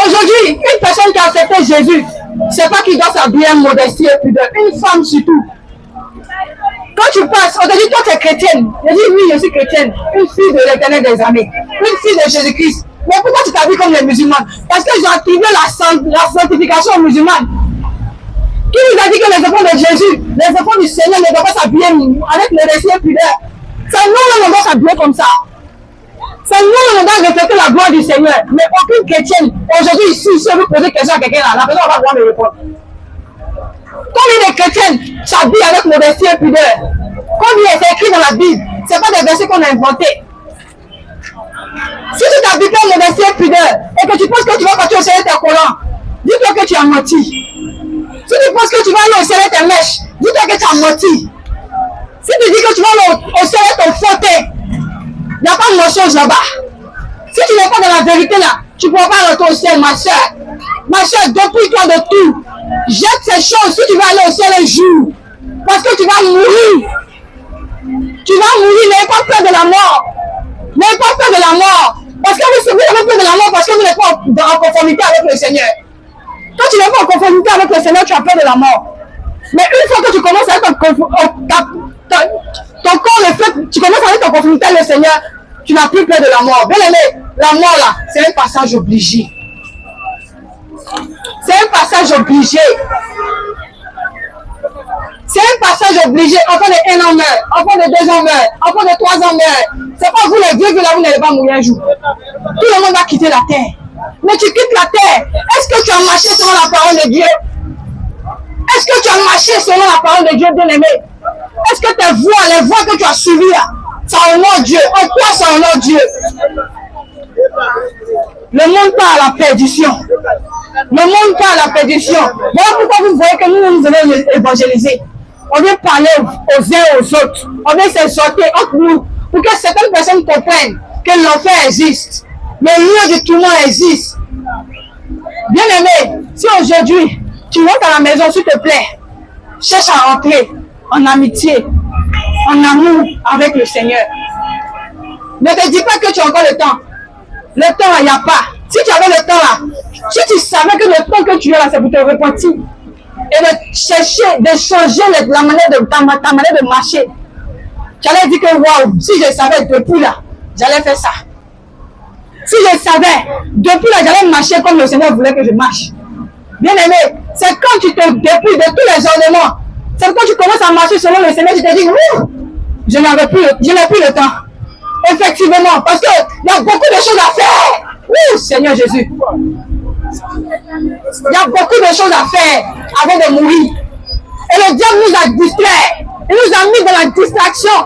Aujourd'hui, une personne qui a accepté Jésus, c'est pas qu'il doit s'habiller en modestie et pudeur. Une femme surtout. Quand tu passes, on te dit, toi tu es chrétienne. Je dis, oui, je suis chrétienne. Une fille de l'Éternel des armées. Une fille de Jésus-Christ. Mais pourquoi tu t'habilles comme les musulmans? Parce qu'ils ont activé la sanctification musulmane. Qui nous a dit que les enfants de Jésus, les enfants du Seigneur ne doivent pas s'habiller avec modestie et pudeur? C'est nous, on doit s'habiller comme ça. C'est nous, on doit refléter la gloire du Seigneur. Mais aucune chrétienne, aujourd'hui, ici, si on veut poser question à quelqu'un là, la personne va pas pouvoir me répondre. Combien de chrétiennes s'habillent avec modestie et pudeur? Combien c'est écrit dans la Bible? Ce n'est pas des versets qu'on a inventés. Si tu t'habilles pas modestie et pudeur, et que tu penses que tu vas partir au ciel tes collants, dis-toi que tu as menti. Si tu penses que tu vas aller au ciel tes mèches, dis-toi que tu as menti. Si tu dis que tu vas aller au ciel ton fauteuil, il n'y a pas de chose là-bas. Si tu n'es pas dans la vérité là, tu ne pourras pas rentrer au ciel, ma soeur. Ma soeur, dépouille-toi de tout. Jette ces choses si tu vas aller au ciel un jour. Parce que tu vas mourir. Tu vas mourir, n'aie pas peur de la mort. N'aie pas peur de la mort. Parce que vous avez peur de la mort parce que vous n'êtes pas en conformité avec le Seigneur. Quand tu n'es pas en conformité avec le Seigneur, tu as peur de la mort. Mais une fois que tu commences à être ton corps reflète, tu commences à être en conformité avec le Seigneur, tu n'as plus peur de la mort. Bien aimé, la mort là, c'est un passage obligé. C'est un passage obligé. C'est un passage obligé. Enfant de 1 an meurt, enfant de 2 ans meurt, enfant de 3 ans meurt. C'est pas vous les vieux que là vous n'allez pas mourir un jour. Tout le monde va quitter la terre. Mais tu quittes la terre. Est-ce que tu as marché selon la parole de Dieu? Est-ce que tu as marché selon la parole de Dieu, bien-aimé? Est-ce que tes voies, les voies que tu as suivies là, ça honore Dieu? En quoi ça honore Dieu? Le monde part à la perdition. Le monde part à la perdition. Voilà pourquoi vous voyez que nous venons évangéliser. On vient parler aux uns aux autres. On vient s'exhorter entre nous pour que certaines personnes comprennent que l'enfer existe. Le lieu du tourment existe. Bien aimé, si aujourd'hui tu rentres à la maison, s'il te plaît, cherche à rentrer en amitié, en amour avec le Seigneur. Ne te dis pas que tu as encore le temps. Le temps, il n'y a pas. Si tu avais le temps là, si tu savais que le temps que tu as là, c'est pour te repentir et de chercher, de changer la manière de, ta manière de marcher, tu allais dire que waouh, si je savais depuis là, j'allais faire ça. Si je savais, depuis là, j'allais marcher comme le Seigneur voulait que je marche. Bien aimé, c'est quand tu te dépouilles de tous les ornements, c'est quand tu commences à marcher selon le Seigneur, tu te dis, je n'ai plus le temps. Effectivement, parce qu'il y a beaucoup de choses à faire. Oui, Seigneur Jésus. Il y a beaucoup de choses à faire avant de mourir. Et le diable nous a distraits. Il nous a mis dans la distraction.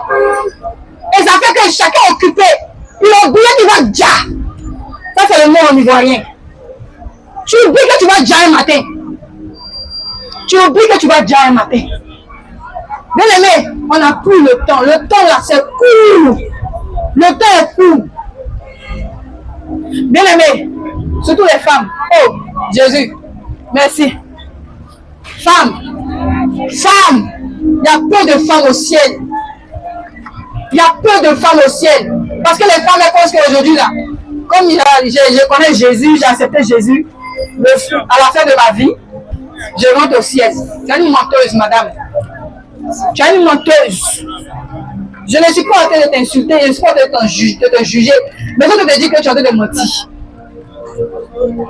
Et ça fait que chacun est occupé. Il a oublié qu'il va déjà. Ça, c'est le mot en ivoirien. Tu oublies que tu vas déjà un matin. Tu oublies que tu vas déjà un matin. Bien aimé, on n'a plus le temps. Le temps là, c'est court. Le temps est court. Bien aimé, surtout les femmes. Oh, Jésus, merci. Femmes, femmes, il y a peu de femmes au ciel. Il y a peu de femmes au ciel. Parce que les femmes, elles pensent qu'aujourd'hui là, comme je connais Jésus, j'ai accepté Jésus, à la fin de ma vie, je rentre au ciel. Tu es une menteuse, madame. Tu es une menteuse. Je ne suis pas en train de t'insulter, je ne suis pas en train de te juger, mais je te dis que tu es en train de mentir.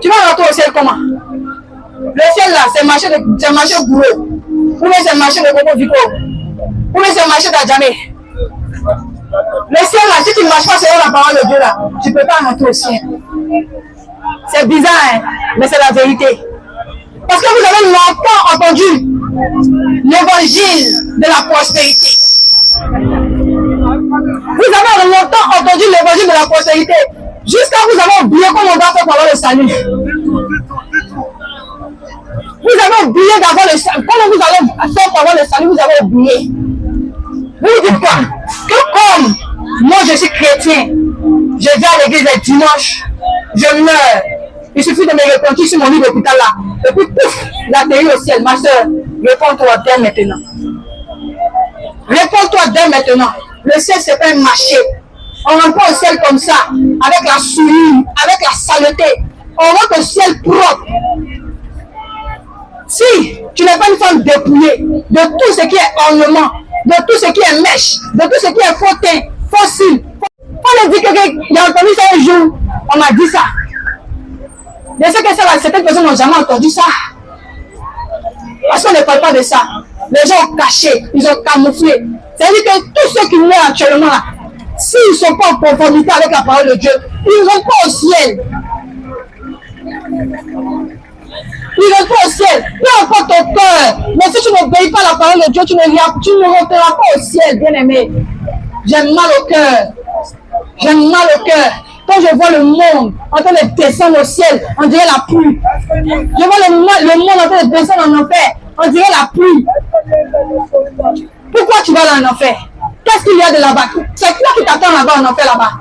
Tu vas rentrer au ciel comment? Le ciel là, c'est marché bourreau. Ou bien c'est marché de Coco Vico. Ou bien c'est marché d'Adjamé. Le ciel là, si tu ne marches pas selon la parole de Dieu là, tu ne peux pas rentrer au ciel. C'est bizarre, hein? Mais c'est la vérité. Parce que vous avez longtemps entendu l'évangile de la prospérité. Vous avez longtemps entendu l'évangile de la prospérité. Jusqu'à vous avez oublié comment on doit faire pour avoir le salut. Vous avez oublié d'avoir le salut. Comment vous allez faire pour avoir le salut, vous avez oublié. Vous vous dites quoi? Que comme moi je suis chrétien, je vais à l'église les dimanches, je meurs. Il suffit de me repentir sur mon lit d'hôpital là. Et puis pouf, l'atterrir au ciel. Ma soeur, réponds-toi dès maintenant. Réponds-toi dès maintenant. Le ciel, c'est pas un marché. On rentre pas au ciel comme ça, avec la souillure, avec la saleté. On rentre au ciel propre. Si tu n'es pas une femme dépouillée de tout ce qui est ornement, de tout ce qui est mèche, de tout ce qui est faux teint, fossile. On a dit que j'ai entendu ça un jour, on m'a dit ça. Je sais que certaines personnes n'ont jamais entendu ça. Parce qu'on ne parle pas de ça. Les gens ont caché, ils ont camouflé. C'est-à-dire que tous ceux qui meurent actuellement là, s'ils ne sont pas en conformité avec la parole de Dieu, ils ne vont pas au ciel. Ils ne vont pas au ciel. Peu importe ton cœur. Mais si tu n'obéis pas à la parole de Dieu, tu ne rentreras pas au ciel, bien-aimé. J'ai mal au cœur. J'ai mal au cœur. Quand je vois le monde en train de descendre au ciel, on dirait la pluie. Je vois le monde en train de descendre en enfer, on dirait la pluie. Pourquoi tu vas dans l'enfer? Qu'est-ce qu'il y a de là-bas? C'est quoi qui t'attend là-bas en enfer là-bas?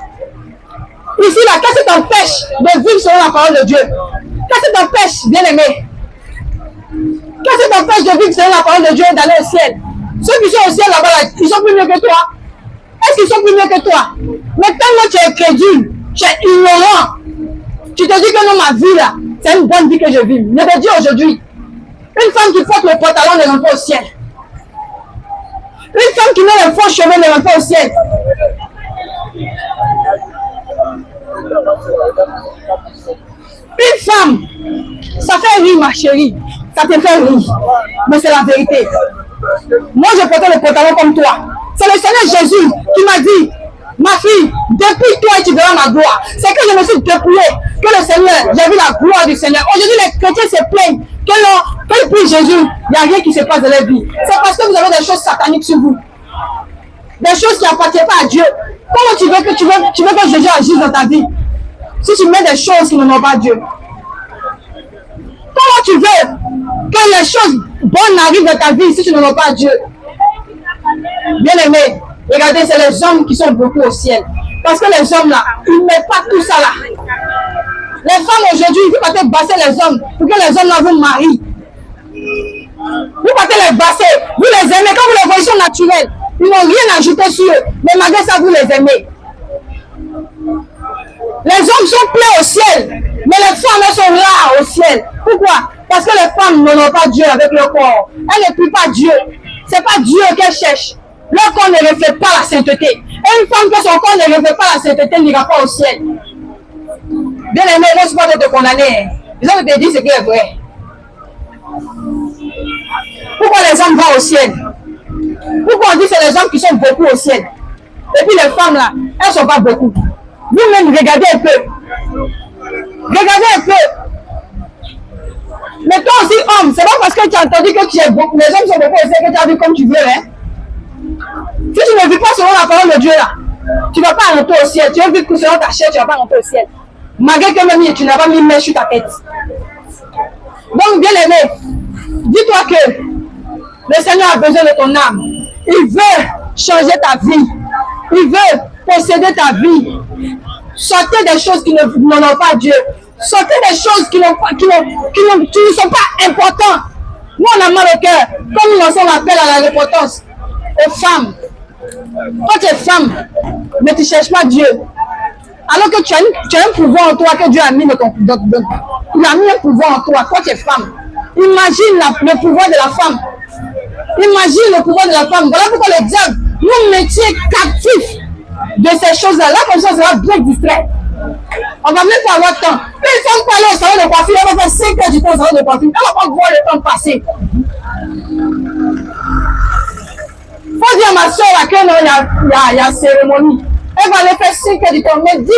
Ici, là, qu'est-ce qui t'empêche de vivre selon la parole de Dieu? Qu'est-ce qui t'empêche, bien-aimé? Qu'est-ce qui t'empêche de vivre selon la parole de Dieu et d'aller au ciel? Ceux qui sont au ciel là-bas, ils sont plus mieux que toi. Est-ce qu'ils sont plus mieux que toi? Mais tellement tu es crédule, Tu es ignorant. Tu te dis que non, ma vie là, c'est une bonne vie que je vis. Je te dis aujourd'hui, une femme qui porte le pantalon ne rentre pas au ciel. Une femme qui met les faux cheveux ne rentre pas au ciel. Une femme, ça fait rire ma chérie, ça te fait rire, mais c'est la vérité. Moi je portais le pantalon comme toi. C'est le Seigneur Jésus qui m'a dit, ma fille, dépouille-toi et tu verras ma gloire. C'est que je me suis dépouillée, que le Seigneur, j'ai vu la gloire du Seigneur. Aujourd'hui les chrétiens se plaignent que quand ils prient Jésus, il n'y a rien qui se passe dans leur vie. C'est parce que vous avez des choses sataniques sur vous. Des choses qui n'appartiennent pas à Dieu. Comment tu veux que Jésus agisse dans ta vie si tu mets des choses qui n'ont pas Dieu? Comment tu veux que les choses bonnes arrivent dans ta vie si tu n'en as pas Dieu? Bien aimé, regardez, c'est les hommes qui sont beaucoup au ciel. Parce que les hommes là, ils ne mettent pas tout ça là. Les femmes aujourd'hui, vous partez basser les hommes pour que les hommes là vous marient. Vous partez les basser, vous les aimez, quand vous les voyez sont naturels. Ils n'ont rien ajouté sur eux, mais malgré ça, vous les aimez. Les hommes sont pleins au ciel, mais les femmes, elles sont rares au ciel. Pourquoi? Parce que les femmes n'ont pas Dieu avec leur corps. Elles ne prient pas Dieu. Ce n'est pas Dieu qu'elles cherchent. Leur corps ne reflète pas la sainteté. Et une femme que son corps ne reflète pas la sainteté n'ira pas au ciel. Bien aimé, ne suis pas de te condamner. Ils ont te dire ce qui est vrai. Pourquoi les hommes vont au ciel? Pourquoi on dit que c'est les hommes qui sont beaucoup au ciel? Et puis les femmes là, elles ne sont pas beaucoup. Vous-même, regardez un peu. Regardez un peu. Mais toi aussi, homme, c'est pas parce que tu as entendu que tu es beaucoup, les hommes sont beaucoup au ciel que tu as vu comme tu veux, hein? Si tu ne vis pas selon la parole de Dieu là, tu ne vas pas rentrer au ciel. Tu veux vivre selon ta chair, tu ne vas pas rentrer au ciel. Malgré que même tu n'as pas mis main sur ta tête. Donc, bien aimé, dis-toi que le Seigneur a besoin de ton âme. Il veut changer ta vie. Il veut posséder ta vie. Sortez des choses qui n'en ont pas Dieu. Sortez des choses qui ne sont pas importantes. Nous, on a mal au cœur. Comme nous lançons l'appel à la repentance aux femmes. Toi, tu es femme, mais tu ne cherches pas Dieu. Alors que tu as un pouvoir en toi que Dieu a mis dans ton... Il a mis un pouvoir en toi. Toi, tu es femme. Imagine le pouvoir de la femme. Imagine le pouvoir de la femme. Voilà pourquoi le diable nous mettait captifs de ces choses-là. Là, comme ça, on sera bien distrait. On va même pas avoir de temps. Mais une femme peut aller au salon de coiffure, elle va faire 5 heures du temps au salon de coiffure. Elle va pas voir le temps passer. Faut dire à ma soeur là que non, il y a cérémonie. Elle va aller faire 5 heures du temps, mais 10 minutes.